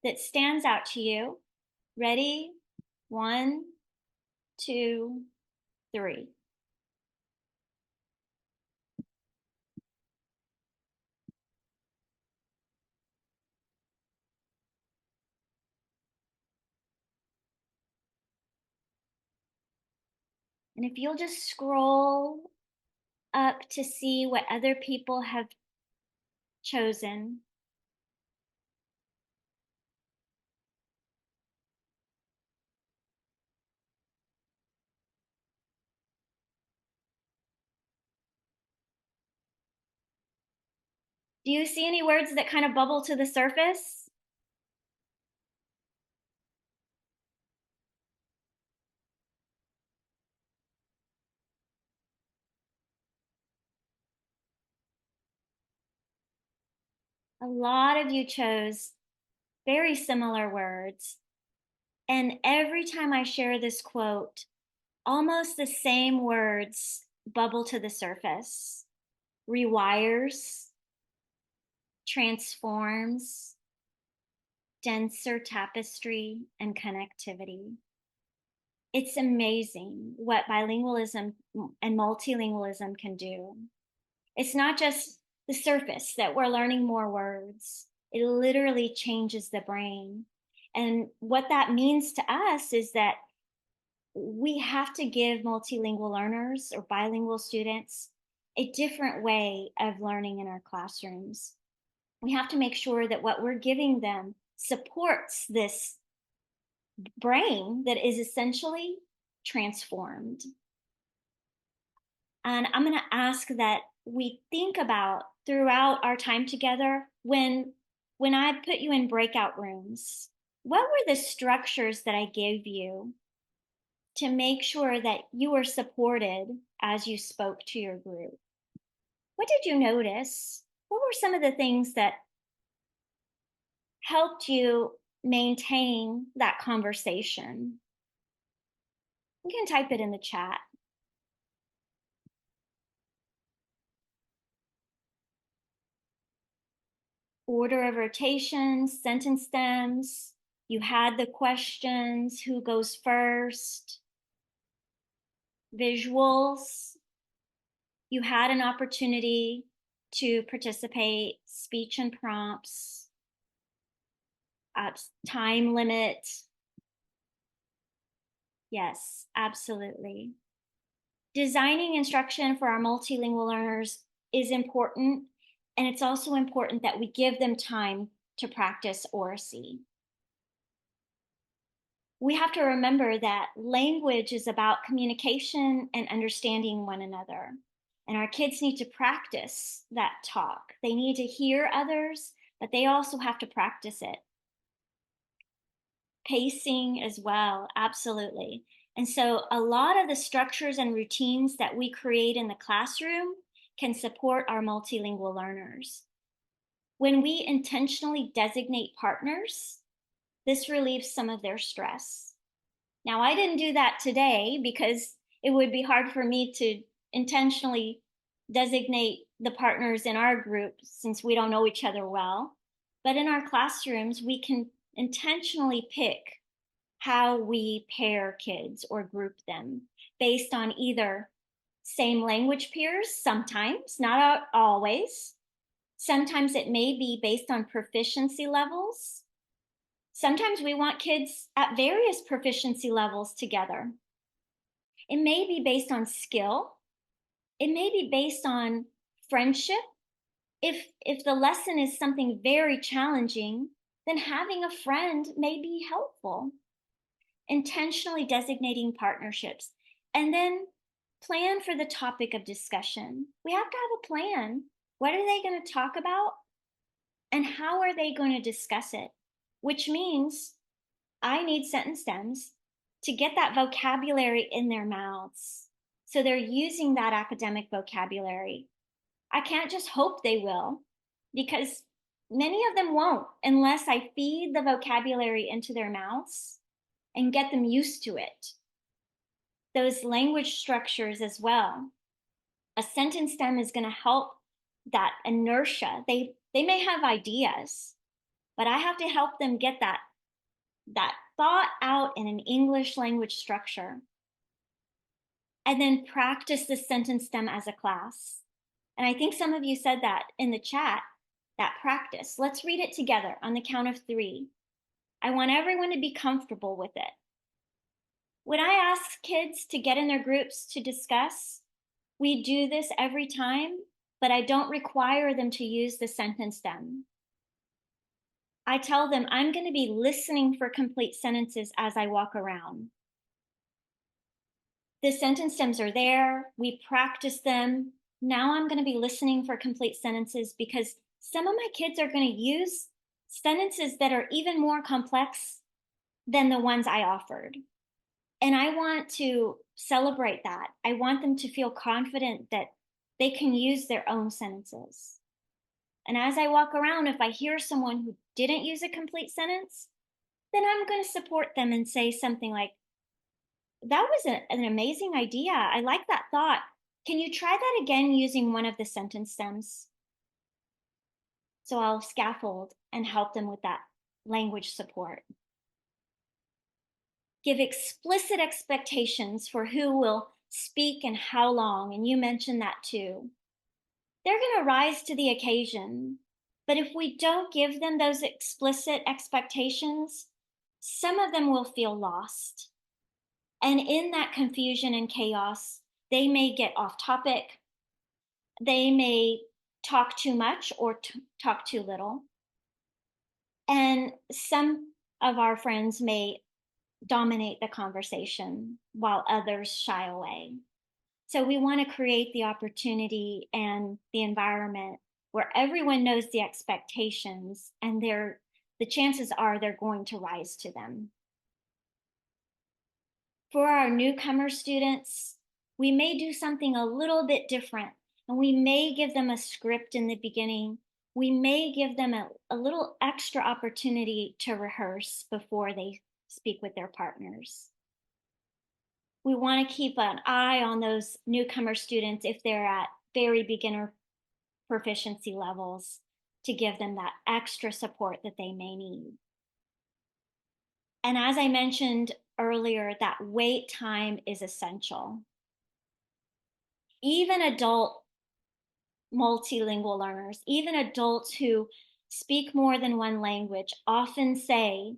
that stands out to you. Ready? 1, 2, 3. And if you'll just scroll up to see what other people have chosen. Do you see any words that kind of bubble to the surface? A lot of you chose very similar words. And every time I share this quote, almost the same words bubble to the surface: rewires, transforms, denser tapestry, and connectivity. It's amazing what bilingualism and multilingualism can do. It's not just the surface that we're learning more words, it literally changes the brain. And what that means to us is that we have to give multilingual learners or bilingual students a different way of learning in our classrooms. We have to make sure that what we're giving them supports this brain that is essentially transformed. And I'm going to ask that we think about throughout our time together, when I put you in breakout rooms, what were the structures that I gave you to make sure that you were supported as you spoke to your group? What did you notice? What were some of the things that helped you maintain that conversation? You can type it in the chat. Order of rotation, sentence stems. You had the questions: who goes first? Visuals. You had an opportunity to participate, speech and prompts, time limit. Yes, absolutely. Designing instruction for our multilingual learners is important, and it's also important that we give them time to practice oracy. We have to remember that language is about communication and understanding one another. And our kids need to practice that talk. They need to hear others, but they also have to practice it. Pacing as well, absolutely. And so a lot of the structures and routines that we create in the classroom can support our multilingual learners. When we intentionally designate partners, this relieves some of their stress. Now, I didn't do that today because it would be hard for me to intentionally designate the partners in our group since we don't know each other well. But in our classrooms, we can intentionally pick how we pair kids or group them based on either Same language peers, sometimes, not always. Sometimes it may be based on proficiency levels. Sometimes we want kids at various proficiency levels together. It may be based on skill. It may be based on friendship. If the lesson is something very challenging, then having a friend may be helpful. Intentionally designating partnerships, and then plan for the topic of discussion. We have to have a plan. What are they going to talk about? And how are they going to discuss it? Which means I need sentence stems to get that vocabulary in their mouths. So they're using that academic vocabulary. I can't just hope they will, because many of them won't unless I feed the vocabulary into their mouths and get them used to it. Those language structures as well. A sentence stem is going to help that inertia. They may have ideas, but I have to help them get that thought out in an English language structure. And then practice the sentence stem as a class. And I think some of you said that in the chat, that practice. Let's read it together on the count of 3. I want everyone to be comfortable with it. When I ask kids to get in their groups to discuss, we do this every time, but I don't require them to use the sentence stem. I tell them I'm going to be listening for complete sentences as I walk around. The sentence stems are there. We practice them. Now I'm going to be listening for complete sentences because some of my kids are going to use sentences that are even more complex than the ones I offered. And I want to celebrate that. I want them to feel confident that they can use their own sentences. And as I walk around, if I hear someone who didn't use a complete sentence, then I'm going to support them and say something like, that was an amazing idea. I like that thought. Can you try that again using one of the sentence stems? So I'll scaffold and help them with that language support. Give explicit expectations for who will speak and how long, and you mentioned that too. They're going to rise to the occasion, but if we don't give them those explicit expectations, some of them will feel lost. And in that confusion and chaos, they may get off topic. They may talk too much or talk too little. And some of our friends may dominate the conversation while others shy away. So we want to create the opportunity and the environment where everyone knows the expectations and the chances are they're going to rise to them. For our newcomer students, we may do something a little bit different, and we may give them a script in the beginning. We may give them a little extra opportunity to rehearse before they speak with their partners. We want to keep an eye on those newcomer students if they're at very beginner proficiency levels to give them that extra support that they may need. And as I mentioned earlier, that wait time is essential. Even adult multilingual learners, even adults who speak more than one language often say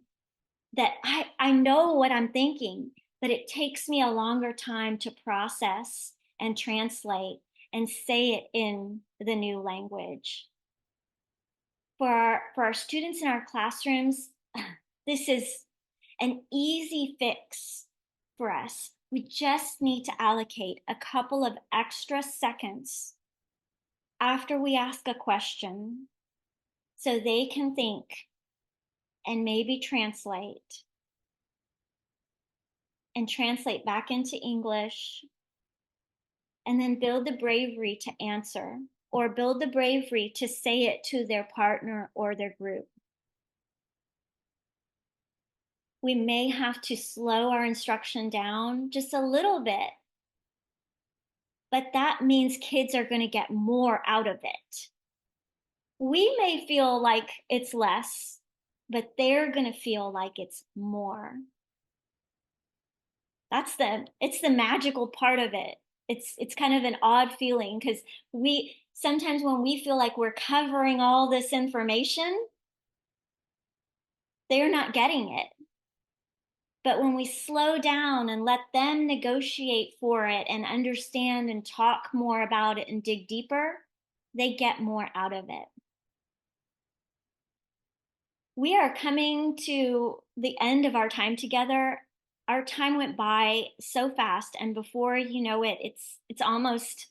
that I know what I'm thinking, but it takes me a longer time to process and translate and say it in the new language. For our students in our classrooms, this is an easy fix for us. We just need to allocate a couple of extra seconds after we ask a question so they can think and maybe translate back into English, and then build the bravery to answer or build the bravery to say it to their partner or their group. We may have to slow our instruction down just a little bit, but that means kids are going to get more out of it. We may feel like it's less, but they're going to feel like it's more. It's the magical part of it. It's kind of an odd feeling because we sometimes when we feel like we're covering all this information, they're not getting it. But when we slow down and let them negotiate for it and understand and talk more about it and dig deeper, they get more out of it. We are coming to the end of our time together. Our time went by so fast, and before you know it, it's almost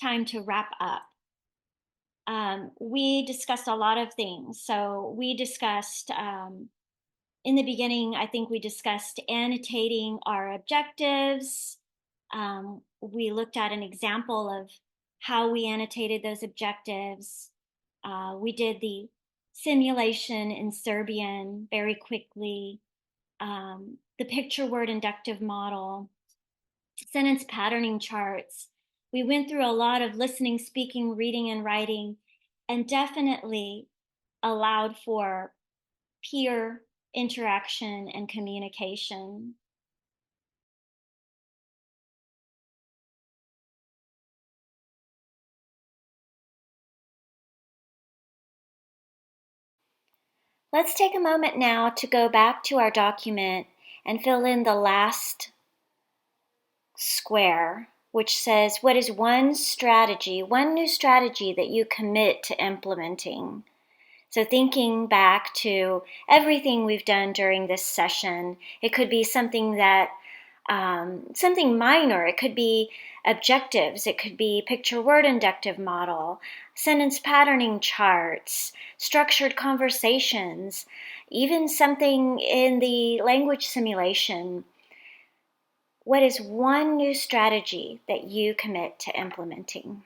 time to wrap up. We discussed a lot of things. So we discussed in the beginning, I think we discussed annotating our objectives. We looked at an example of how we annotated those objectives. We did the simulation in Serbian very quickly, the picture word inductive model, sentence patterning charts. We went through a lot of listening, speaking, reading, and writing, and definitely allowed for peer interaction and communication. Let's take a moment now to go back to our document and fill in the last square, which says, what is one strategy, one new strategy that you commit to implementing? So thinking back to everything we've done during this session, it could be something that something minor. It could be objectives. It could be picture word inductive model, sentence patterning charts, structured conversations, even something in the language simulation. What is one new strategy that you commit to implementing?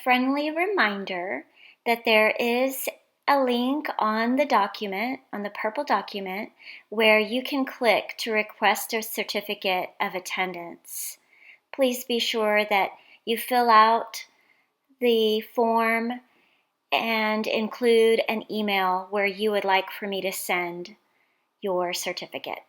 Friendly reminder that there is a link on the document, on the purple document, where you can click to request a certificate of attendance. Please be sure that you fill out the form and include an email where you would like for me to send your certificate.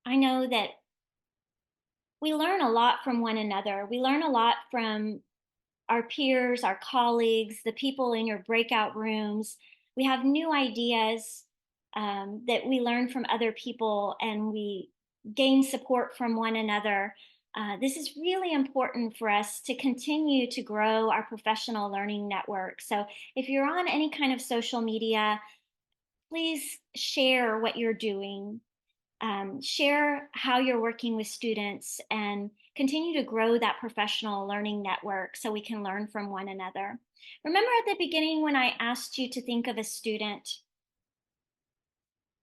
I know that we learn a lot from one another. We learn a lot from our peers, our colleagues, the people in your breakout rooms. We have new ideas that we learn from other people and we gain support from one another. This is really important for us to continue to grow our professional learning network. So if you're on any kind of social media, please share what you're doing, share how you're working with students, and continue to grow that professional learning network so we can learn from one another. Remember at the beginning when I asked you to think of a student,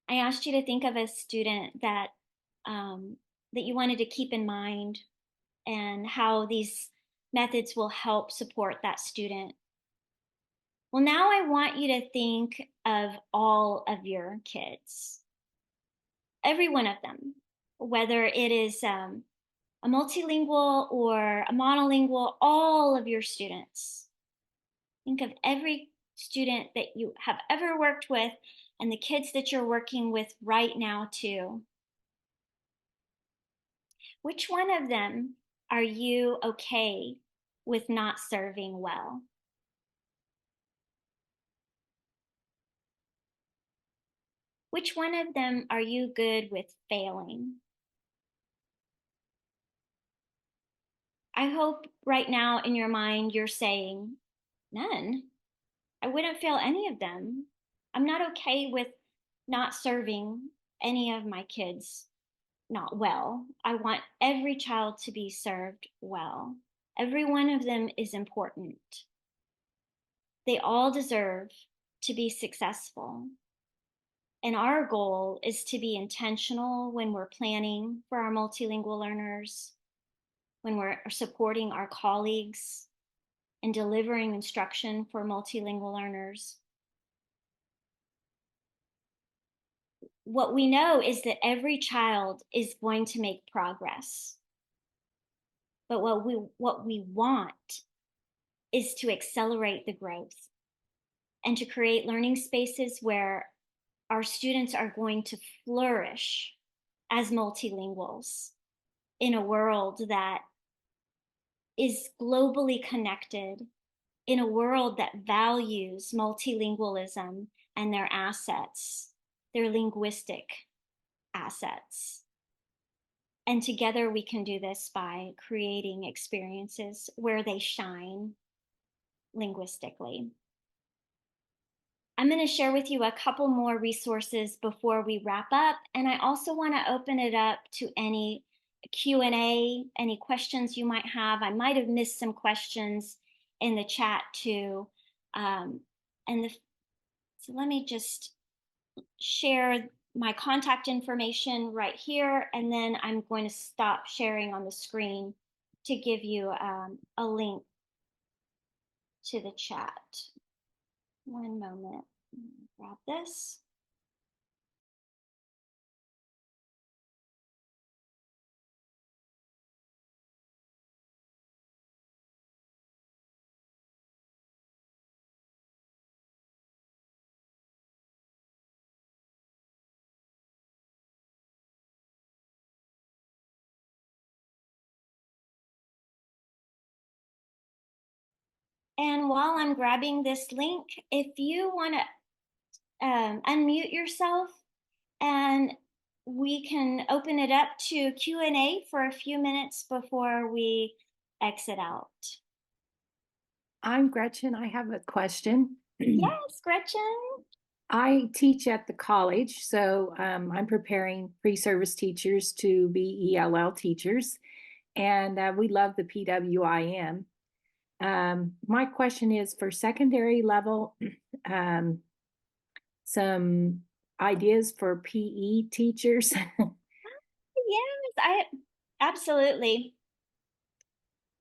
I asked you to think of a student that you wanted to keep in mind and how these methods will help support that student. Well, now I want you to think of all of your kids, every one of them, whether it is a multilingual or a monolingual, all of your students. Think of every student that you have ever worked with and the kids that you're working with right now too. Which one of them are you okay with not serving well? Which one of them are you good with failing? I hope right now in your mind you're saying, none. I wouldn't fail any of them. I'm not okay with not serving any of my kids not well. I want every child to be served well. Every one of them is important. They all deserve to be successful. And our goal is to be intentional when we're planning for our multilingual learners, when we're supporting our colleagues and delivering instruction for multilingual learners. What we know is that every child is going to make progress. But what we want is to accelerate the growth and to create learning spaces where our students are going to flourish as multilinguals in a world that is globally connected, in a world that values multilingualism and their assets, their linguistic assets. And together we can do this by creating experiences where they shine linguistically. I'm going to share with you a couple more resources before we wrap up. And I also want to open it up to any Q&A, any questions you might have. I might have missed some questions in the chat too. So let me just share my contact information right here, and then I'm going to stop sharing on the screen to give you a link to the chat. One moment, grab this. And while I'm grabbing this link, if you want to unmute yourself and we can open it up to Q&A for a few minutes before we exit out. I'm Gretchen. I have a question. Yes, Gretchen. I teach at the college, so I'm preparing pre-service teachers to be ELL teachers, and we love the PWIM. My question is for secondary level, some ideas for PE teachers. Yes, I absolutely.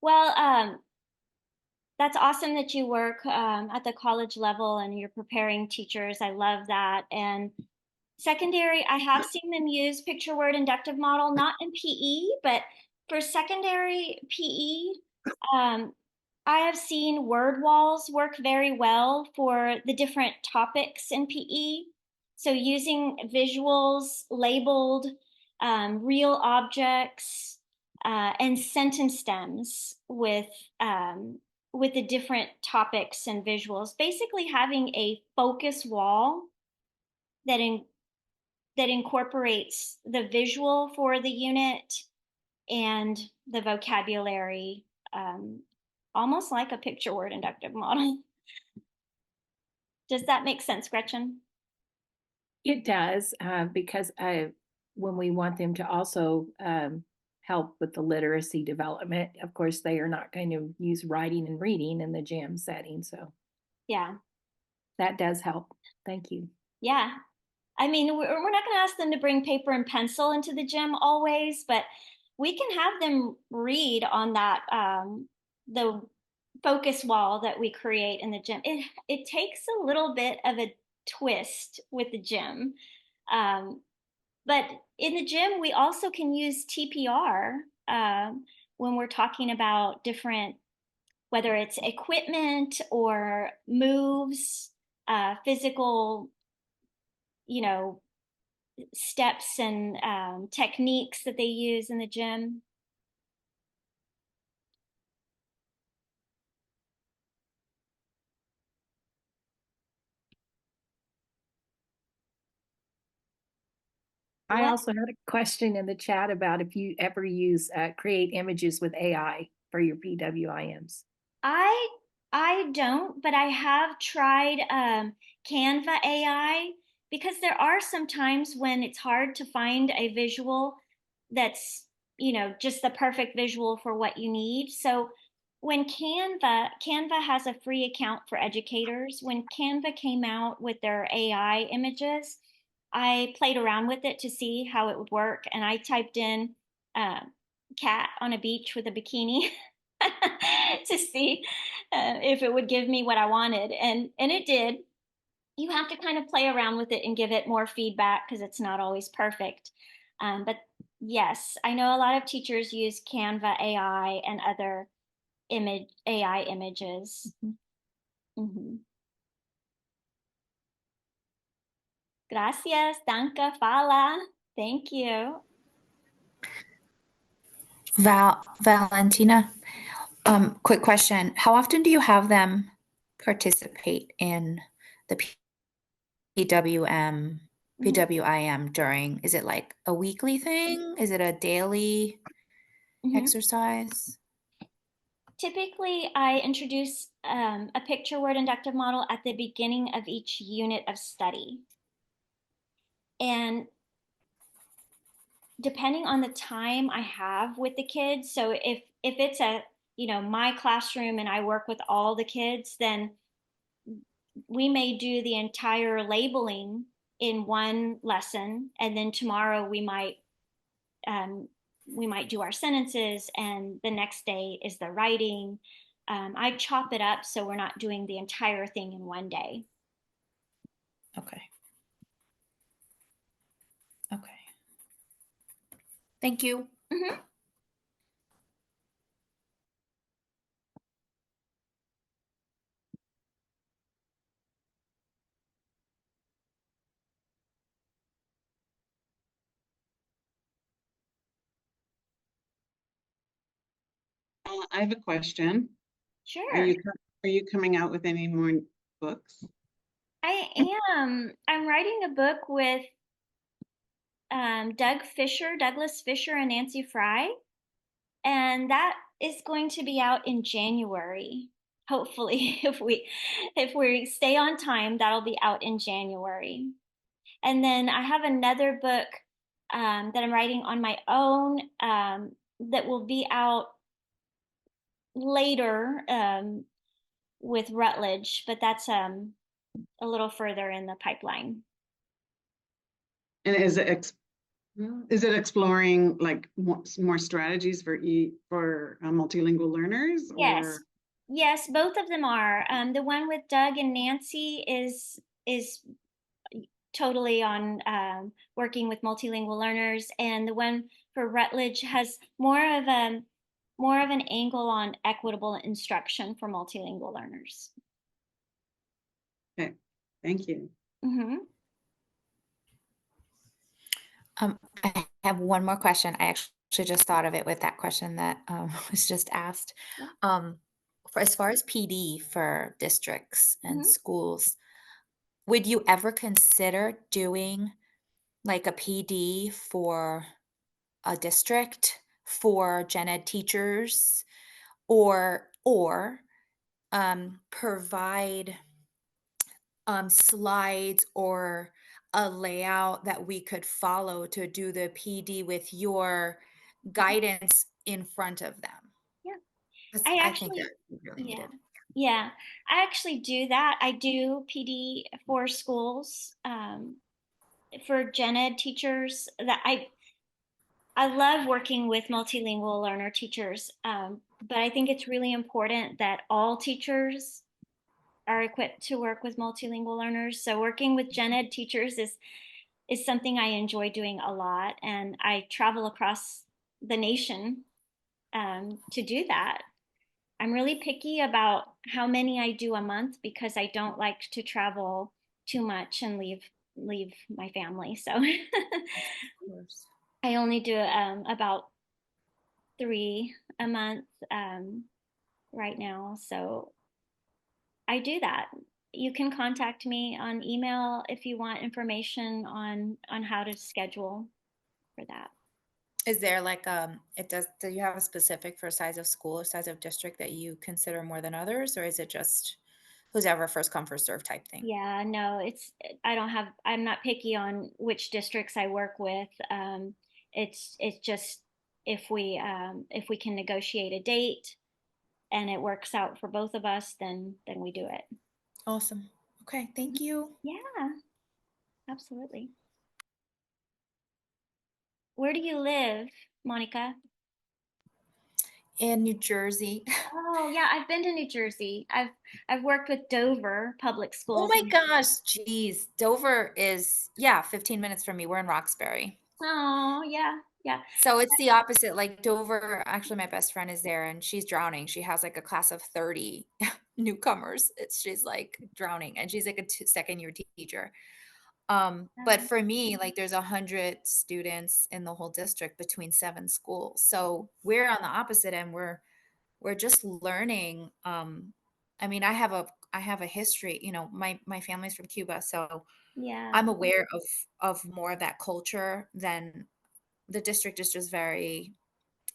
Well, that's awesome that you work at the college level and you're preparing teachers. I love that. And secondary, I have seen them use picture word inductive model, not in PE, but for secondary PE, I have seen word walls work very well for the different topics in PE. So using visuals labeled, real objects, and sentence stems with the different topics and visuals, basically having a focus wall that that incorporates the visual for the unit and the vocabulary, almost like a picture word inductive model. Does that make sense, Gretchen? It does, because when we want them to also help with the literacy development, of course, they are not going to use writing and reading in the gym setting. So Yeah. that does help. Thank you. Yeah. I mean, we're not going to ask them to bring paper and pencil into the gym always, but we can have them read on that, the focus wall that we create in the gym. It takes a little bit of a twist with the gym. Um, but in the gym, we also can use TPR when we're talking about different, whether it's equipment or moves, physical, you know, steps and techniques that they use in the gym. I What also had a question in the chat about if you ever use create images with AI for your PWIMs. I I don't, but I have tried Canva AI because there are some times when it's hard to find a visual that's, just the perfect visual for what you need. So when Canva has a free account for educators. When Canva came out with their AI images, I played around with it to see how it would work, and I typed in uh, cat on a beach with a bikini to see if it would give me what I wanted, and it did. You have to kind of play around with it and give it more feedback because it's not always perfect. But yes, I know a lot of teachers use Canva AI and other image AI images. Mhm. Gracias, danke, fala. Thank you. Valentina, quick question. How often do you have them participate in the PWM, Mhm. PWIM during, is it like a weekly thing? Is it a daily Mhm. exercise? Typically, I introduce a picture word inductive model at the beginning of each unit of study. And depending on the time I have with the kids, so if it's my classroom and I work with all the kids, then we may do the entire labeling in one lesson, and then tomorrow um, we might do our sentences, and the next day is the writing. I chop it up so we're not doing the entire thing in one day. Okay. Okay. Thank you. Mhm. I have a question. Are Sure. you are you coming out with any more books? I am. I'm writing a book with Douglas Fisher, and Nancy Fry, and that is going to be out in January. Hopefully, if we stay on time, that'll be out in January. And then I have another book that I'm writing on my own that will be out later with Rutledge, but that's a little further in the pipeline. And is it exploring like more strategies for multilingual learners Yes, or yes, both of them are. The one with Doug and Nancy is totally on working with multilingual learners, and the one for Rutledge has more of an angle on equitable instruction for multilingual learners. okay, thank you. Mm-hmm. I have one more question. I actually just thought of it with that question that was just asked. Yeah. For as far as PD for districts and Mm-hmm. schools, would you ever consider doing like a PD for a district for gen ed teachers or provide slides or a layout that we could follow to do the PD with your guidance in front of them? Yeah. 'Cause I I think actually, that we really yeah, needed. yeah. I actually do that. I do PD for schools, for gen ed teachers. I love working with multilingual learner teachers, but I think it's really important that all teachers are equipped to work with multilingual learners. So working with gen ed teachers is something I enjoy doing a lot, and I travel across the nation to do that. I'm really picky about how many I do a month because I don't like to travel too much and leave my family. So Of course. I only do about 3 a month right now. So I do that. You can contact me on email if you want information on how to schedule. for that. Is there like do you have a specific for size of school or size of district that you consider more than others, or is it just who's ever first come first serve type thing? Yeah, no, I'm not picky on which districts I work with. It's just if we can negotiate a date and it works out for both of us, then we do it. Awesome. Okay, thank you. Yeah, absolutely. Where do you live, Monica? In New Jersey. Oh, yeah, I've been to New Jersey. I've worked with Dover Public Oh Schools. my gosh, geez. Dover is, yeah, 15 minutes from me. We're in Roxbury. Oh, yeah, yeah. So it's the opposite. Like Dover, actually, my best friend is there and she's drowning. She has like a class of 30 newcomers. She's like drowning and she's like a second year teacher. But Um, for me, like there's 100 students in the whole district between 7 schools. So we're on the opposite end. We're just learning. I mean, I have a history, my family's from Cuba, so yeah. I'm aware of more of that culture than the district is just very,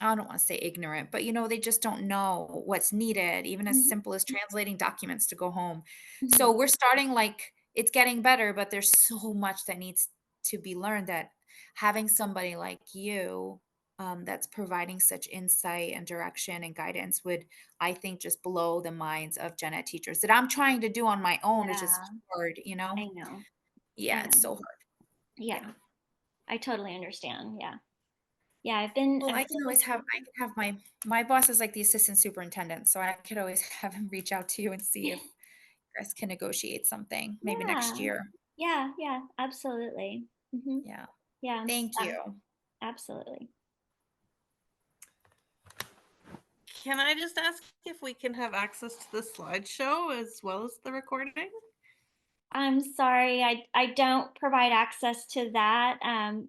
I don't want to say ignorant, but they just don't know what's needed, even as Mhm, simple as translating documents to go home. mhm. So we're starting like it's getting better, but there's so much that needs to be learned that having somebody like you that's providing such insight and direction and guidance would, I think, just blow the minds of gen ed teachers that I'm trying to do on my own, which is Yeah, hard. I know. I Yeah, it's know. so hard. Yeah, Yeah. I totally understand. Yeah. Yeah, Well, I've been I can have my boss is like the assistant superintendent, so I could always have him reach out to you and see if you guys can negotiate something maybe next Yeah. year. Yeah, yeah, absolutely. Hmm. Yeah. Yeah, Thank you. absolutely. Can I just ask if we can have access to the slideshow as well as the recording? I'm sorry, I don't provide access to that.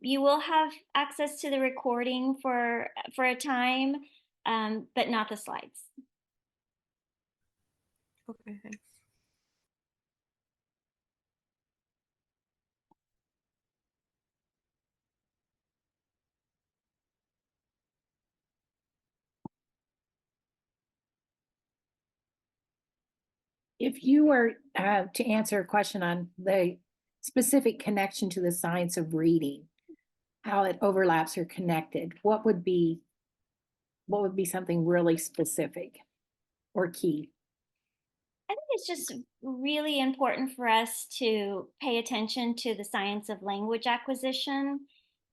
You will have access to the recording for a time, but not the slides. Okay, thanks. If you were to answer a question on the specific connection to the science of reading, how it overlaps or connected, what would be something really specific or key? I think it's just really important for us to pay attention to the science of language acquisition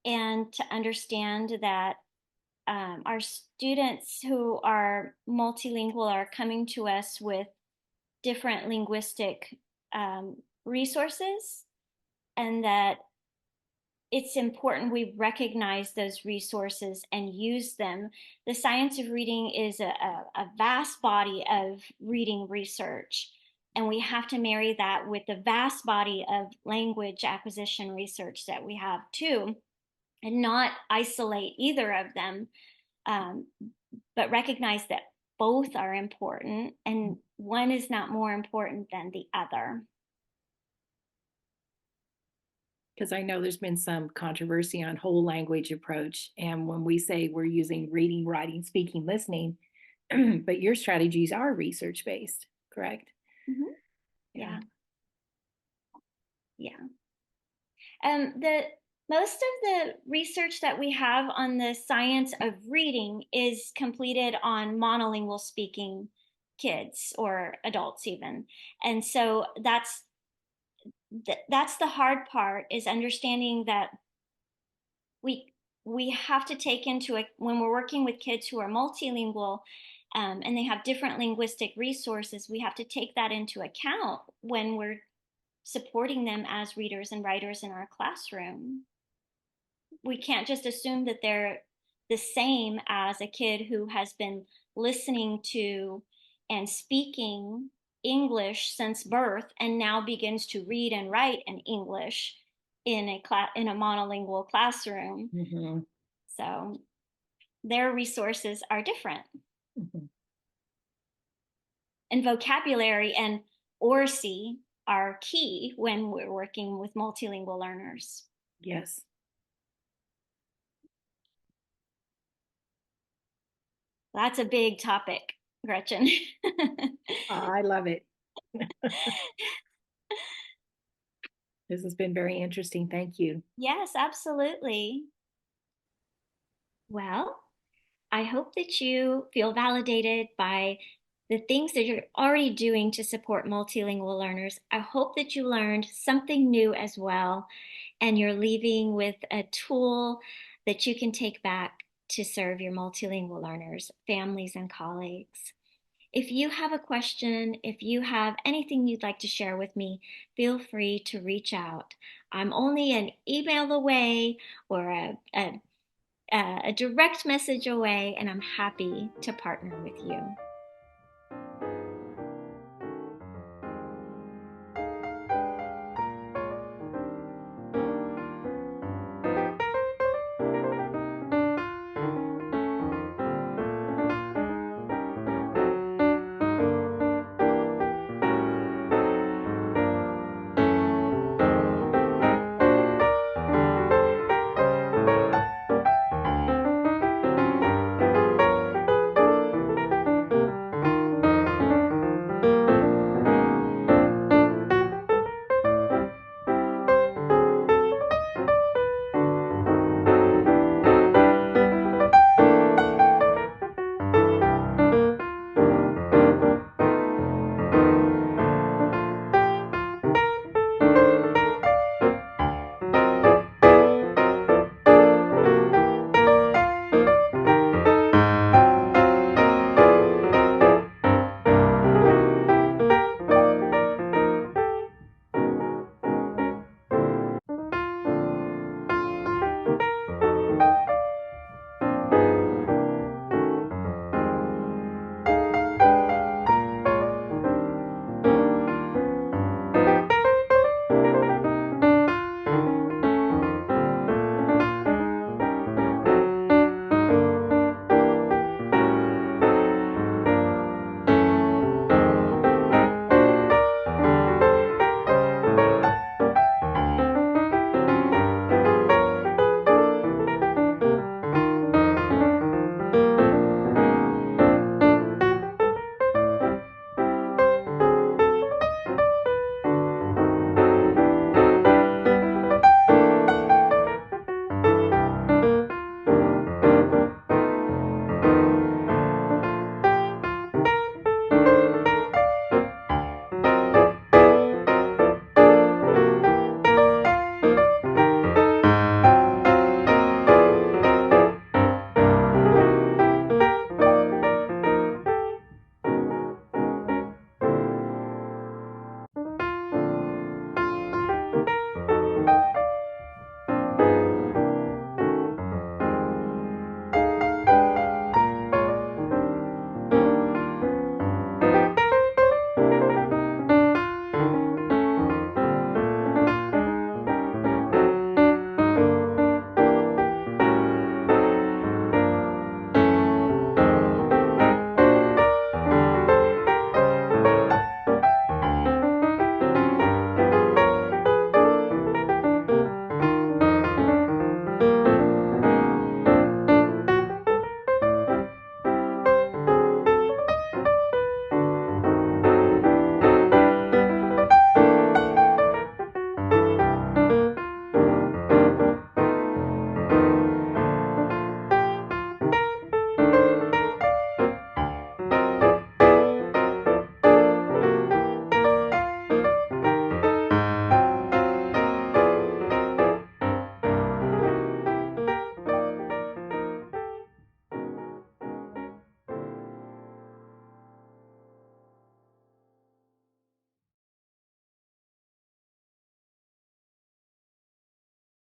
and to understand that our students who are multilingual are coming to us with different linguistic resources, and that it's important we recognize those resources and use them. The science of reading is a vast body of reading research, and we have to marry that with the vast body of language acquisition research that we have too, and not isolate either of them, um, but recognize that both are important and one is not more important than the other. Because I know there's been some controversy on whole language approach. And when we say we're using reading, writing, speaking, listening, but your strategies are research based, correct? Mhm. Yeah. Yeah, yeah. The most of the research that we have on the science of reading is completed on monolingual speaking kids or adults even, and so that's the hard part, is understanding that we we have to take into it when we're working with kids who are multilingual, and they have different linguistic resources. We have to take that into account when we're supporting them as readers and writers in our classroom. We can't just assume that they're the same as a kid who has been listening to and speaking English since birth and now begins to read and write in English in a monolingual classroom. Mhm, So their resources are different. mhm. And vocabulary and oracy are key when we're working with multilingual learners. Yes. That's a big topic, Gretchen. I love it. This has been very interesting. Thank you. Yes, absolutely. Well, I hope that you feel validated by the things that you're already doing to support multilingual learners. I hope that you learned something new as well, and you're leaving with a tool that you can take back to serve your multilingual learners, families, and colleagues. If you have a question, if you have anything you'd like to share with me, feel free to reach out. I'm only an email away or a direct message away, and I'm happy to partner with you.